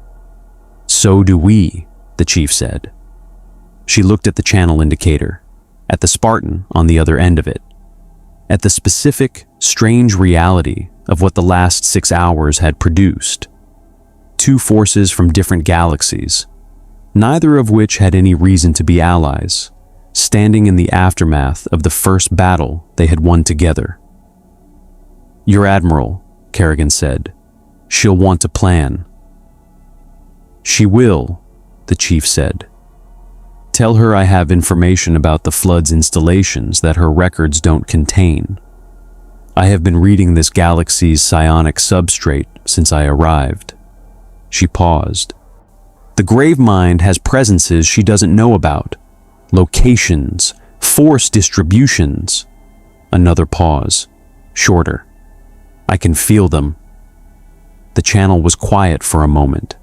"So do we," the chief said. She looked at the channel indicator, at the Spartan on the other end of it, at the specific, strange reality of what the last 6 hours had produced. Two forces from different galaxies, neither of which had any reason to be allies, standing in the aftermath of the first battle they had won together. "Your admiral," Kerrigan said. "She'll want to plan." "She will," the chief said. "Tell her I have information about the Flood's installations that her records don't contain. I have been reading this galaxy's psionic substrate since I arrived." She paused. "The Gravemind has presences she doesn't know about. Locations, force distributions." Another pause, shorter. "I can feel them." The channel was quiet for a moment.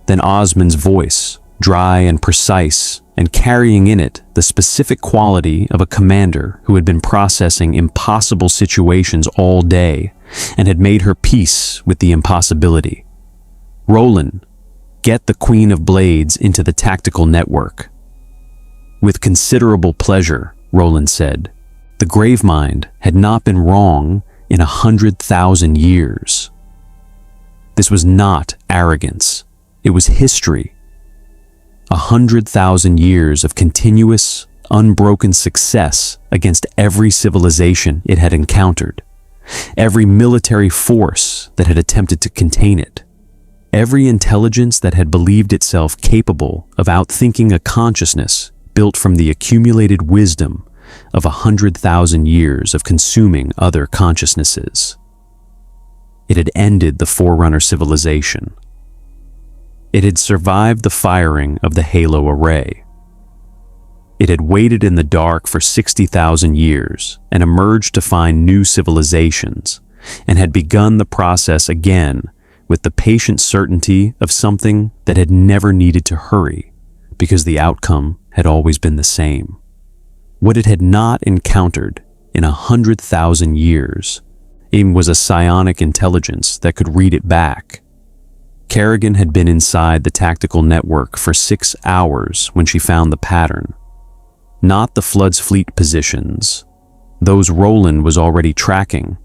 Then Osman's voice, dry and precise, and carrying in it the specific quality of a commander who had been processing impossible situations all day and had made her peace with the impossibility. "Roland, get the Queen of Blades into the tactical network." "With considerable pleasure," Roland said. The Gravemind had not been wrong in 100,000 years. This was not arrogance. It was history. 100,000 years of continuous, unbroken success against every civilization it had encountered, every military force that had attempted to contain it, every intelligence that had believed itself capable of outthinking a consciousness built from the accumulated wisdom of 100,000 years of consuming other consciousnesses. It had ended the Forerunner civilization. It had survived the firing of the Halo array. It had waited in the dark for 60,000 years and emerged to find new civilizations, and had begun the process again with the patient certainty of something that had never needed to hurry, because the outcome had always been the same. what it had not encountered in 100,000 years. It was a psionic intelligence that could read it back. Kerrigan had been inside the tactical network for 6 hours when she found the pattern. Not the Flood's fleet positions. Those Roland was already tracking.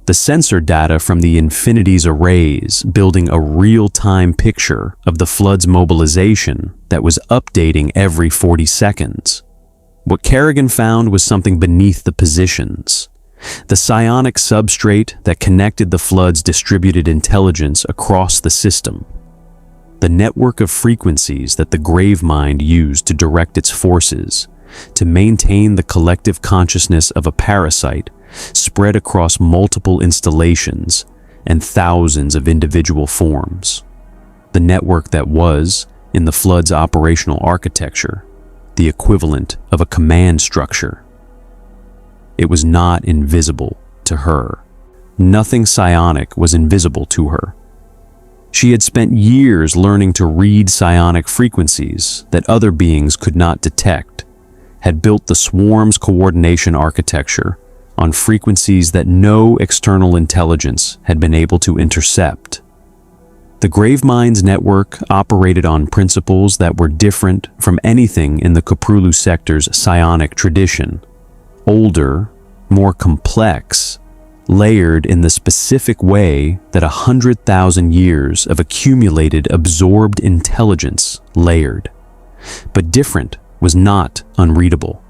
The sensor data from the Infinity's arrays building a real-time picture of the Flood's mobilization that was updating every 40 seconds. What Kerrigan found was something beneath the positions. The psionic substrate that connected the Flood's distributed intelligence across the system. The network of frequencies that the Gravemind used to direct its forces, to maintain the collective consciousness of a parasite spread across multiple installations and thousands of individual forms. The network that was, in the Flood's operational architecture, the equivalent of a command structure. It was not invisible to her. Nothing psionic was invisible to her. She had spent years learning to read psionic frequencies that other beings could not detect, had built the swarm's coordination architecture on frequencies that no external intelligence had been able to intercept. The Gravemind's network operated on principles that were different from anything in the Koprulu sector's psionic tradition. Older, more complex, layered in the specific way that 100,000 years of accumulated absorbed intelligence layered. But different was not unreadable.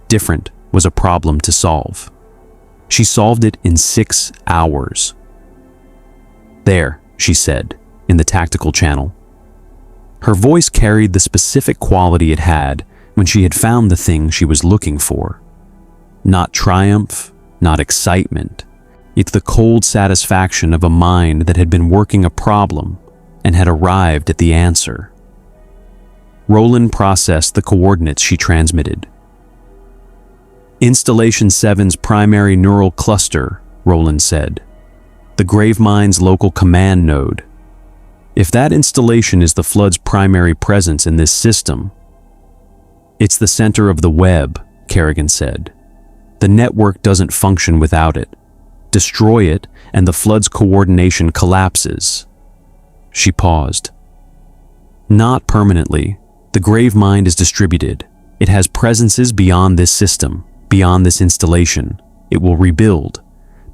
Different was a problem to solve. She solved it in 6 hours. "There," she said, in the tactical channel. Her voice carried the specific quality it had when she had found the thing she was looking for. Not triumph, not excitement. It's the cold satisfaction of a mind that had been working a problem and had arrived at the answer. Roland processed the coordinates she transmitted. Installation 7's primary neural cluster, Roland said. The Gravemind's local command node. If that installation is the Flood's primary presence in this system, it's the center of the web, Kerrigan said. The network doesn't function without it. Destroy it, and the Flood's coordination collapses. She paused. Not permanently. The Gravemind is distributed. It has presences beyond this system, beyond this installation. It will rebuild,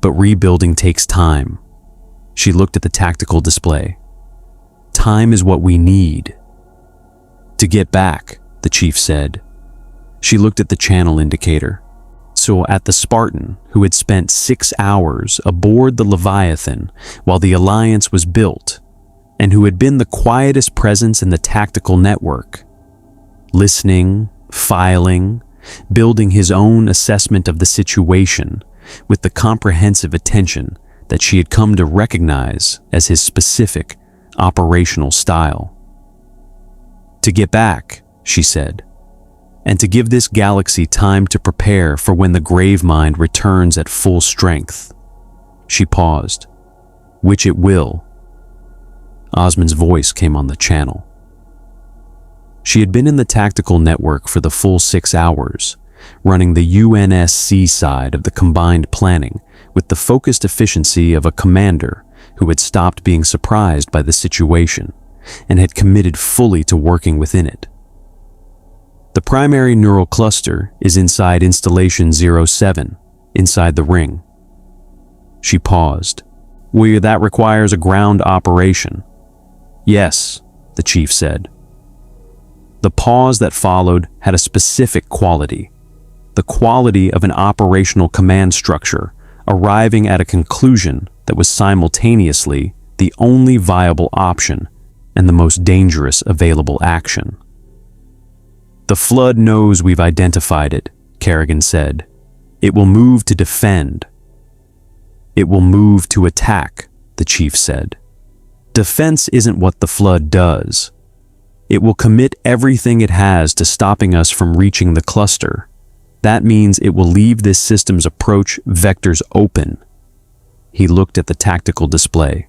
but rebuilding takes time. She looked at the tactical display. Time is what we need. To get back, the chief said. She looked at the channel indicator. So at the Spartan, who had spent 6 hours aboard the Leviathan while the Alliance was built, and who had been the quietest presence in the tactical network, listening, filing, building his own assessment of the situation with the comprehensive attention that she had come to recognize as his specific operational style. To get back, she said, and to give this galaxy time to prepare for when the Gravemind returns at full strength. She paused. Which it will. Osmond's voice came on the channel. She had been in the tactical network for the full 6 hours, running the UNSC side of the combined planning with the focused efficiency of a commander who had stopped being surprised by the situation and had committed fully to working within it. The primary neural cluster is inside Installation 07, inside the ring. She paused. Well, that requires a ground operation. Yes, the chief said. The pause that followed had a specific quality, the quality of an operational command structure arriving at a conclusion that was simultaneously the only viable option and the most dangerous available action. The Flood knows we've identified it, Kerrigan said. It will move to defend. It will move to attack, the chief said. Defense isn't what the Flood does. It will commit everything it has to stopping us from reaching the cluster. That means it will leave this system's approach vectors open. He looked at the tactical display.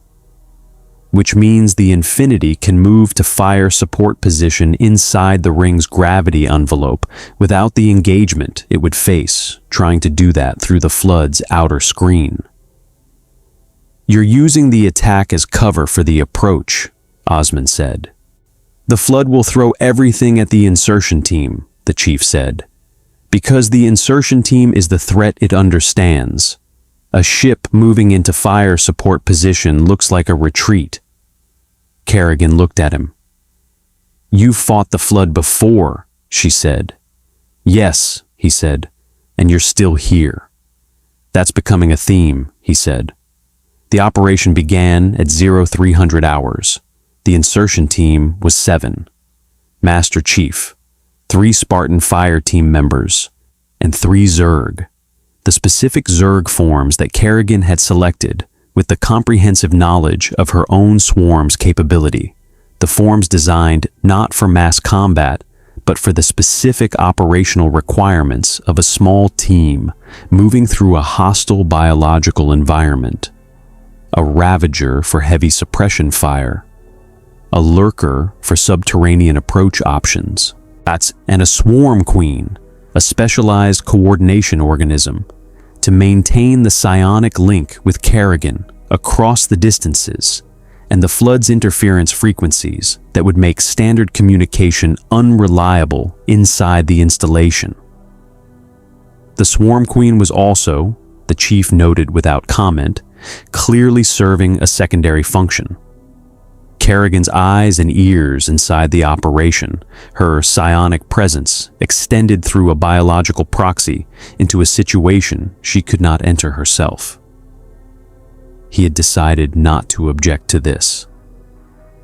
which means the Infinity can move to fire support position inside the ring's gravity envelope without the engagement it would face, trying to do that through the Flood's outer screen. "You're using the attack as cover for the approach," Osmond said. "The Flood will throw everything at the insertion team," the chief said, "because the insertion team is the threat it understands. A ship moving into fire support position looks like a retreat." Kerrigan looked at him. "You've fought the Flood before," she said. "Yes," he said, "and you're still here." "That's becoming a theme," he said. The operation began at 0300 hours. The insertion team was 7. Master Chief, 3 Spartan fire team members, and 3 Zerg. The specific Zerg forms that Kerrigan had selected with the comprehensive knowledge of her own swarm's capability. The forms designed not for mass combat, but for the specific operational requirements of a small team moving through a hostile biological environment. A Ravager for heavy suppression fire, a Lurker for subterranean approach options, and a Swarm Queen, a specialized coordination organism, to maintain the psionic link with Kerrigan across the distances and the Flood's interference frequencies that would make standard communication unreliable inside the installation. The Swarm Queen was also, the chief noted without comment, clearly serving a secondary function. Kerrigan's eyes and ears inside the operation, her psionic presence extended through a biological proxy into a situation she could not enter herself. He had decided not to object to this.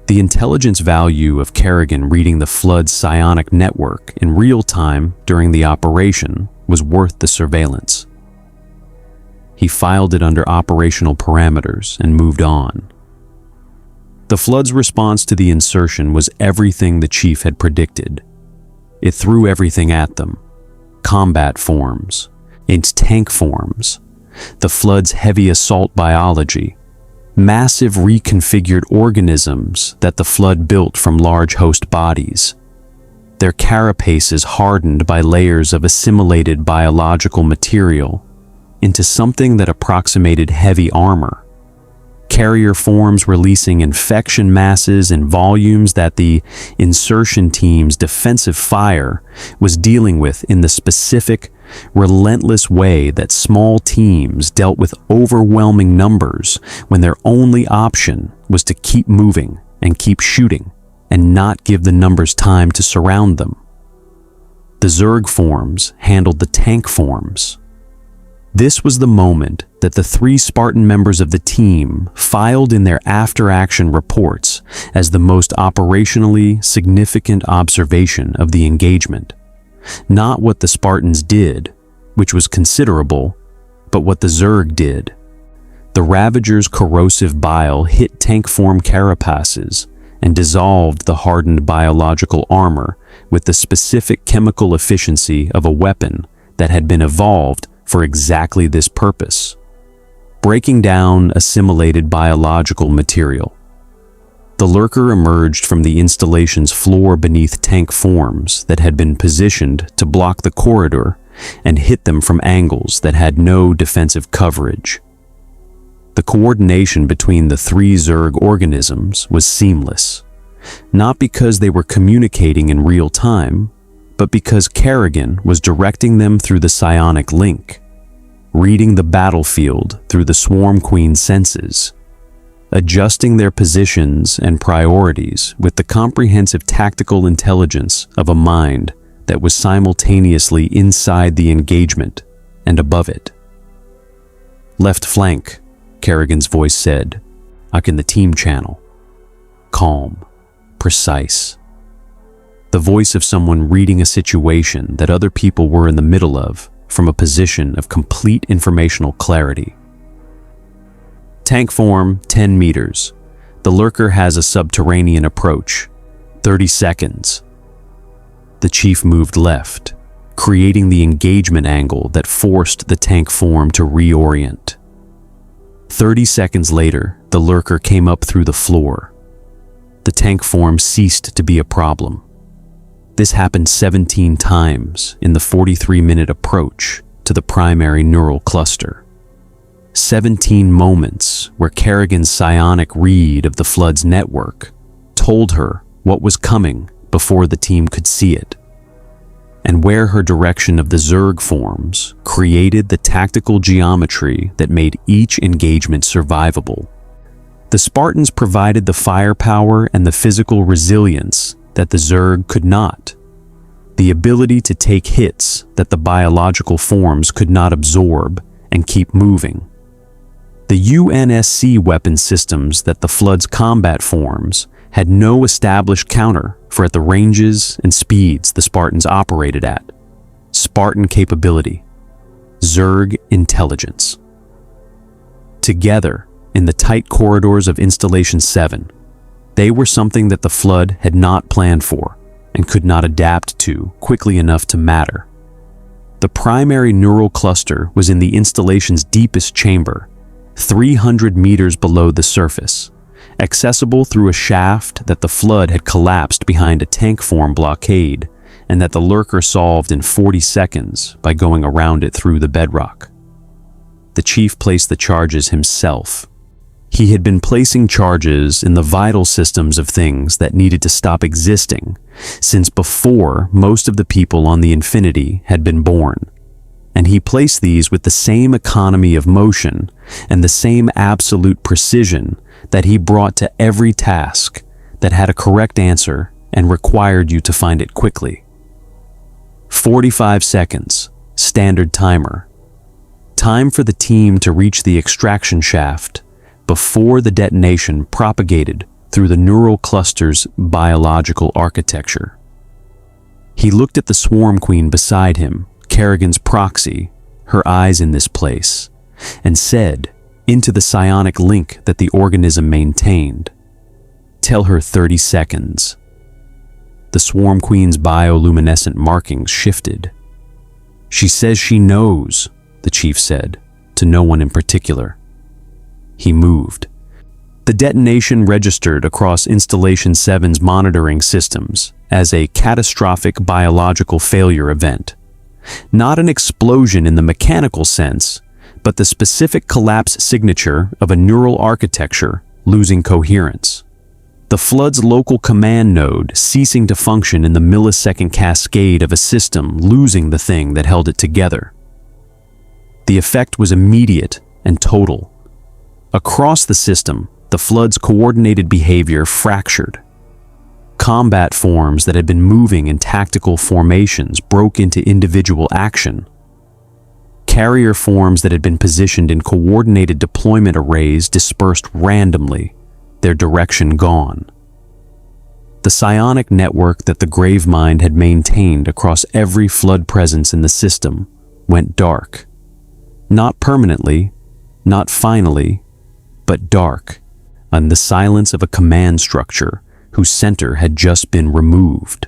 The intelligence value of Kerrigan reading the Flood's psionic network in real time during the operation was worth the surveillance. He filed it under operational parameters and moved on. The Flood's response to the insertion was everything the chief had predicted. It threw everything at them. Combat forms, its tank forms, the Flood's heavy assault biology, massive reconfigured organisms that the Flood built from large host bodies, their carapaces hardened by layers of assimilated biological material into something that approximated heavy armor. Carrier forms releasing infection masses in volumes that the insertion team's defensive fire was dealing with in the specific, relentless way that small teams dealt with overwhelming numbers when their only option was to keep moving and keep shooting and not give the numbers time to surround them. The Zerg forms handled the tank forms. This was the moment that the 3 Spartan members of the team filed in their after-action reports as the most operationally significant observation of the engagement. Not what the Spartans did, which was considerable, but what the Zerg did. The Ravager's corrosive bile hit tank form carapaces and dissolved the hardened biological armor with the specific chemical efficiency of a weapon that had been evolved for exactly this purpose, breaking down assimilated biological material. The Lurker emerged from the installation's floor beneath tank forms that had been positioned to block the corridor and hit them from angles that had no defensive coverage. The coordination between the 3 Zerg organisms was seamless, not because they were communicating in real time, but because Kerrigan was directing them through the psionic link, reading the battlefield through the Swarm Queen's senses, adjusting their positions and priorities with the comprehensive tactical intelligence of a mind that was simultaneously inside the engagement and above it. "Left flank," Kerrigan's voice said, like in the team channel. Calm, precise. The voice of someone reading a situation that other people were in the middle of from a position of complete informational clarity. "Tank form, 10 meters. The Lurker has a subterranean approach. 30 seconds. The chief moved left, creating the engagement angle that forced the tank form to reorient. 30 seconds later, the lurker came up through the floor. The tank form ceased to be a problem. This happened 17 times in the 43-minute approach to the primary neural cluster. 17 moments where Kerrigan's psionic read of the flood's network told her what was coming before the team could see it, and where her direction of the Zerg forms created the tactical geometry that made each engagement survivable. The Spartans provided the firepower and the physical resilience that the Zerg could not, the ability to take hits that the biological forms could not absorb and keep moving. The UNSC weapon systems that the Flood's combat forms had no established counter for at the ranges and speeds the Spartans operated at. Spartan capability, Zerg intelligence. Together, in the tight corridors of Installation 7, they were something that the Flood had not planned for and could not adapt to quickly enough to matter. The primary neural cluster was in the installation's deepest chamber, 300 meters below the surface, accessible through a shaft that the Flood had collapsed behind a tank form blockade and that the lurker solved in 40 seconds by going around it through the bedrock. The chief placed the charges himself. He had been placing charges in the vital systems of things that needed to stop existing since before most of the people on the Infinity had been born, and he placed these with the same economy of motion and the same absolute precision that he brought to every task that had a correct answer and required you to find it quickly. 45 seconds, standard timer. Time for the team to reach the extraction shaft before the detonation propagated through the neural cluster's biological architecture. He looked at the Swarm Queen beside him, Kerrigan's proxy, her eyes in this place, and said, into the psionic link that the organism maintained, "Tell her 30 seconds." The Swarm Queen's bioluminescent markings shifted. "She says she knows," the chief said, to no one in particular. He moved. The detonation registered across Installation 7's monitoring systems as a catastrophic biological failure event. Not an explosion in the mechanical sense, but the specific collapse signature of a neural architecture losing coherence. The Flood's local command node ceasing to function in the millisecond cascade of a system losing the thing that held it together. The effect was immediate and total. Across the system, the Flood's coordinated behavior fractured. Combat forms that had been moving in tactical formations broke into individual action. Carrier forms that had been positioned in coordinated deployment arrays dispersed randomly, their direction gone. The psionic network that the Gravemind had maintained across every Flood presence in the system went dark. Not permanently, not finally, but dark, on the silence of a command structure whose center had just been removed.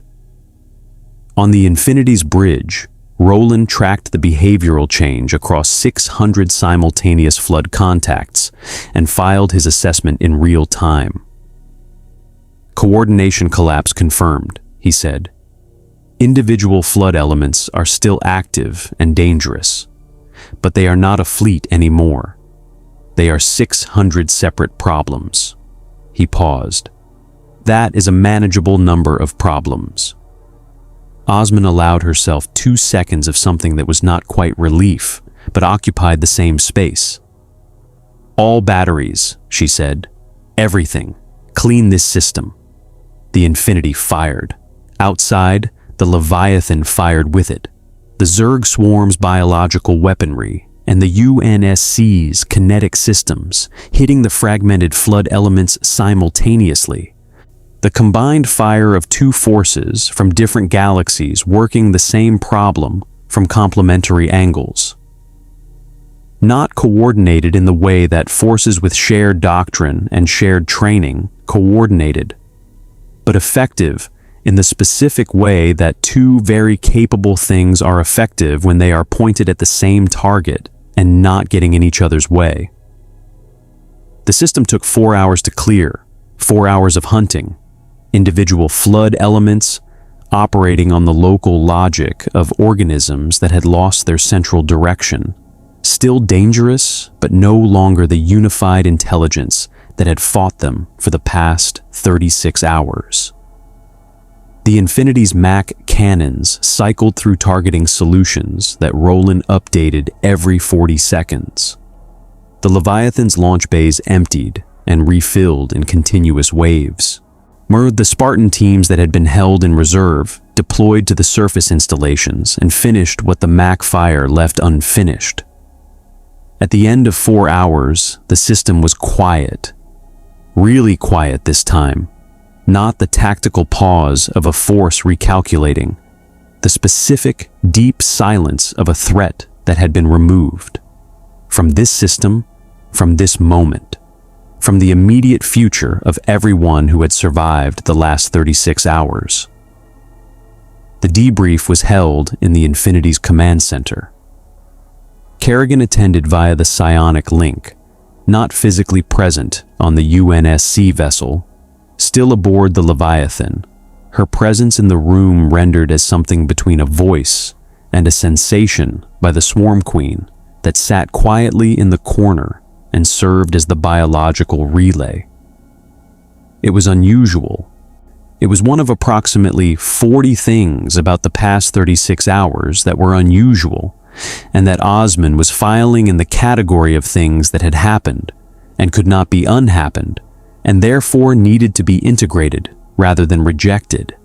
On the Infinity's bridge, Roland tracked the behavioral change across 600 simultaneous Flood contacts and filed his assessment in real time. "Coordination collapse confirmed," he said. "Individual Flood elements are still active and dangerous, but they are not a fleet anymore. They are 600 separate problems." He paused. "That is a manageable number of problems." Osman allowed herself 2 seconds of something that was not quite relief, but occupied the same space. "All batteries," she said. "Everything. Clean this system." The Infinity fired. Outside, the Leviathan fired with it. The Zerg Swarm's biological weaponry and the UNSC's kinetic systems hitting the fragmented Flood elements simultaneously. The combined fire of two forces from different galaxies working the same problem from complementary angles. Not coordinated in the way that forces with shared doctrine and shared training coordinated, but effective in the specific way that two very capable things are effective when they are pointed at the same target and not getting in each other's way. The system took 4 hours to clear, 4 hours of hunting, individual flood elements operating on the local logic of organisms that had lost their central direction, still dangerous, but no longer the unified intelligence that had fought them for the past 36 hours. The Infinity's Mac cannons cycled through targeting solutions that Roland updated every 40 seconds. The Leviathan's launch bays emptied and refilled in continuous waves. The Spartan teams that had been held in reserve deployed to the surface installations and finished what the Mac fire left unfinished. At the end of 4 hours, the system was quiet. Really quiet this time. Not the tactical pause of a force recalculating. The specific, deep silence of a threat that had been removed. From this system, from this moment. From the immediate future of everyone who had survived the last 36 hours. The debrief was held in the Infinity's command center. Kerrigan attended via the psionic link, not physically present on the UNSC vessel, still aboard the Leviathan, her presence in the room rendered as something between a voice and a sensation by the Swarm Queen that sat quietly in the corner and served as the biological relay. It was unusual. It was one of approximately 40 things about the past 36 hours that were unusual, and that Osman was filing in the category of things that had happened and could not be unhappened, and therefore needed to be integrated rather than rejected.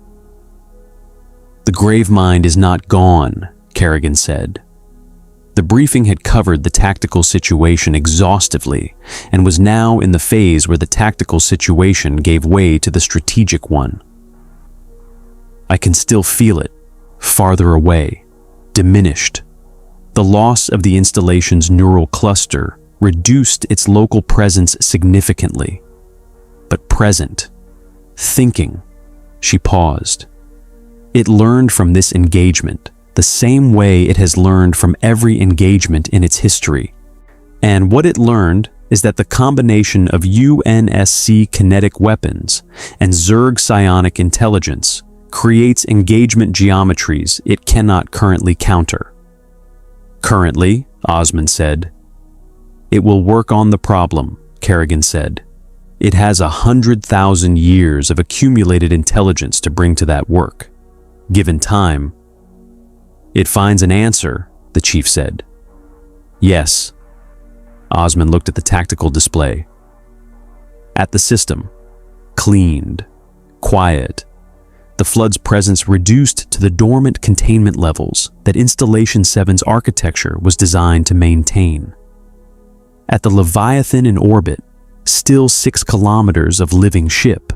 "The Gravemind is not gone," Kerrigan said. The briefing had covered the tactical situation exhaustively and was now in the phase where the tactical situation gave way to the strategic one. "I can still feel it, farther away, diminished. The loss of the installation's neural cluster reduced its local presence significantly. But present, thinking," she paused. "It learned from this engagement the same way it has learned from every engagement in its history. And what it learned is that the combination of UNSC kinetic weapons and Zerg psionic intelligence creates engagement geometries it cannot currently counter." "Currently," Osman said. "It will work on the problem," Kerrigan said. "It has 100,000 years of accumulated intelligence to bring to that work. Given time, it finds an answer," the chief said. "Yes." Osman looked at the tactical display. At the system, cleaned, quiet, the flood's presence reduced to the dormant containment levels that Installation 7's architecture was designed to maintain. At the Leviathan in orbit, still 6 kilometers of living ship,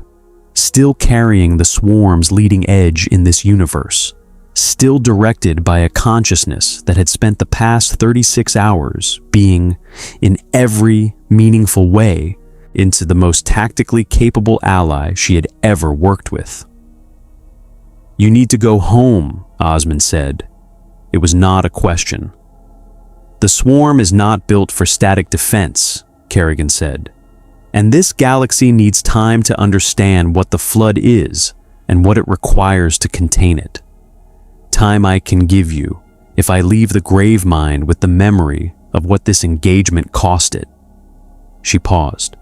still carrying the swarm's leading edge in this universe, still directed by a consciousness that had spent the past 36 hours being, in every meaningful way, into the most tactically capable ally she had ever worked with. "You need to go home," Osman said. It was not a question. "The swarm is not built for static defense," Kerrigan said. "And this galaxy needs time to understand what the flood is and what it requires to contain it. Time I can give you if I leave the Gravemind with the memory of what this engagement cost it." She paused.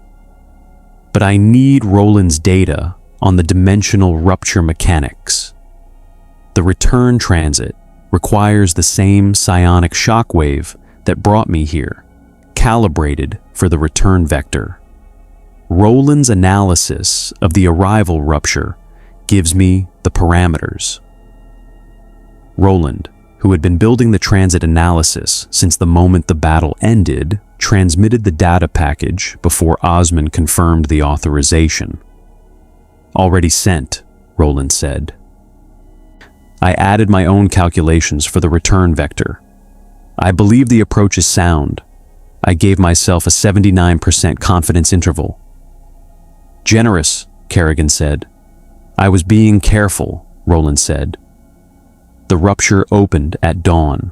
"But I need Roland's data on the dimensional rupture mechanics. The return transit requires the same psionic shockwave that brought me here, calibrated for the return vector. Roland's analysis of the arrival rupture gives me the parameters." Roland, who had been building the transit analysis since the moment the battle ended, transmitted the data package before Osman confirmed the authorization. "Already sent," Roland said. "I added my own calculations for the return vector. I believe the approach is sound. I gave myself a 79% confidence interval." "Generous," Kerrigan said. "I was being careful," Roland said. The rupture opened at dawn.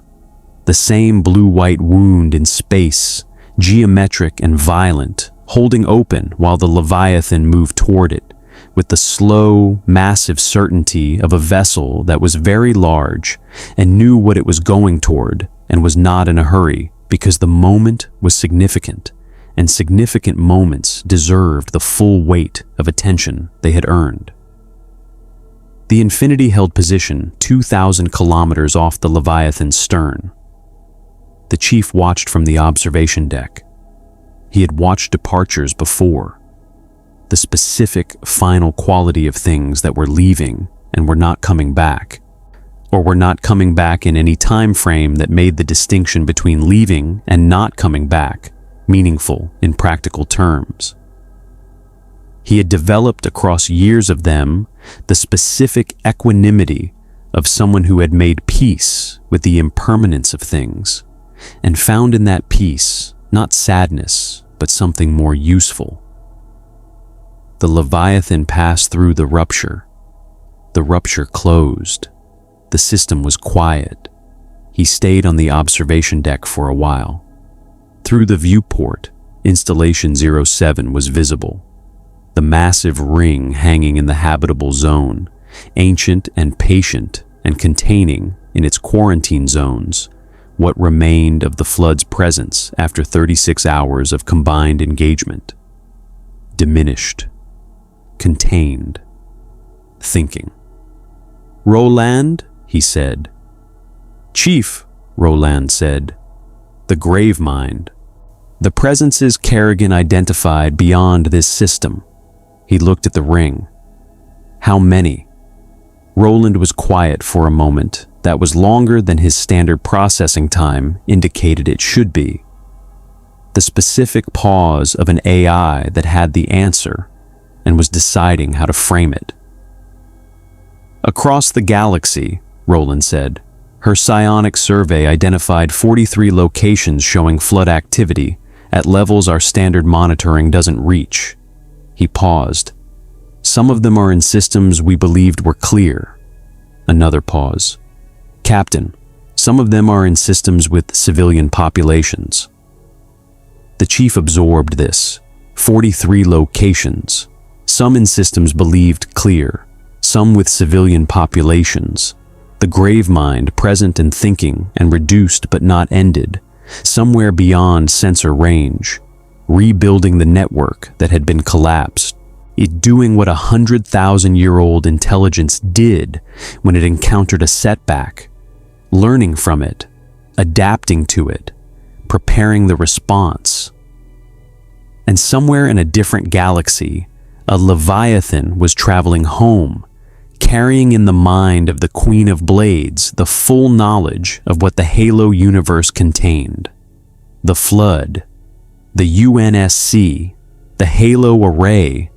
The same blue-white wound in space, geometric and violent, holding open while the Leviathan moved toward it, with the slow, massive certainty of a vessel that was very large and knew what it was going toward and was not in a hurry, because the moment was significant, and significant moments deserved the full weight of attention they had earned. The Infinity held position 2,000 kilometers off the Leviathan's stern. The chief watched from the observation deck. He had watched departures before. The specific, final quality of things that were leaving and were not coming back, or were not coming back in any time frame that made the distinction between leaving and not coming back meaningful in practical terms. He had developed across years of them the specific equanimity of someone who had made peace with the impermanence of things, and found in that peace not sadness, but something more useful. The Leviathan passed through the rupture. The rupture closed. The system was quiet. He stayed on the observation deck for a while. Through the viewport, Installation 07 was visible. The massive ring hanging in the habitable zone, ancient and patient and containing in its quarantine zones what remained of the flood's presence after 36 hours of combined engagement. Diminished, contained, thinking. "Roland," he said. "Chief," Roland said. "The grave mind." The presences Kerrigan identified beyond this system. He looked at the ring. How many? Roland was quiet for a moment that was longer than his standard processing time indicated it should be. The specific pause of an AI that had the answer and was deciding how to frame it. "Across the galaxy," Roland said, "her psionic survey identified 43 locations showing flood activity at levels our standard monitoring doesn't reach." He paused. "Some of them are in systems we believed were clear." Another pause. "Captain, some of them are in systems with civilian populations." The chief absorbed this. 43 locations. Some in systems believed clear, some with civilian populations. The grave mind present and thinking and reduced but not ended, somewhere beyond sensor range, rebuilding the network that had been collapsed. It doing what 100,000-year-old intelligence did when it encountered a setback, learning from it, adapting to it, preparing the response. And somewhere in a different galaxy, a Leviathan was traveling home, carrying in the mind of the Queen of Blades the full knowledge of what the Halo universe contained. The Flood, the UNSC, the Halo Array,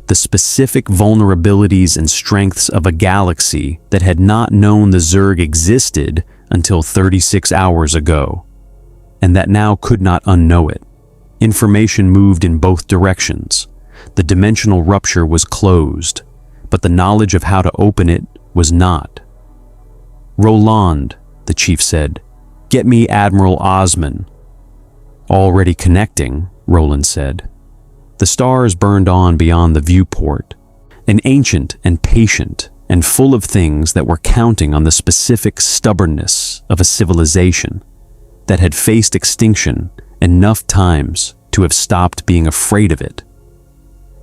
the specific vulnerabilities and strengths of a galaxy that had not known the Zerg existed until 36 hours ago, and that now could not unknow it. Information moved in both directions. The dimensional rupture was closed, but the knowledge of how to open it was not. "Roland," the chief said, "get me Admiral Osman." "Already connecting," Roland said. The stars burned on beyond the viewport, an ancient and patient and full of things that were counting on the specific stubbornness of a civilization that had faced extinction enough times to have stopped being afraid of it,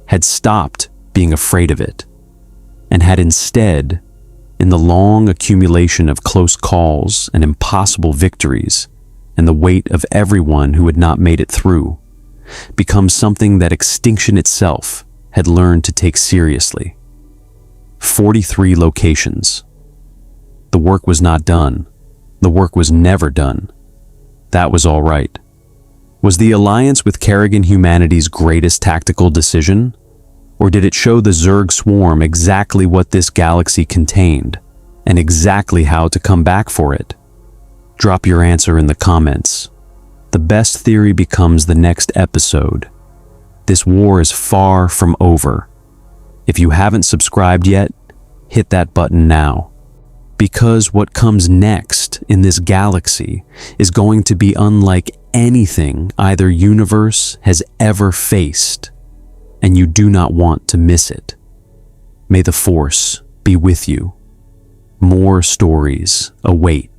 had stopped being afraid of it, and had instead, in the long accumulation of close calls and impossible victories, and the weight of everyone who had not made it through, become something that extinction itself had learned to take seriously. 43 locations. The work was not done. The work was never done. That was all right. Was the alliance with Kerrigan humanity's greatest tactical decision? Or did it show the Zerg Swarm exactly what this galaxy contained, and exactly how to come back for it? Drop your answer in the comments. The best theory becomes the next episode. This war is far from over. If you haven't subscribed yet, hit that button now. Because what comes next in this galaxy is going to be unlike anything either universe has ever faced, and you do not want to miss it. May the Force be with you. More stories await.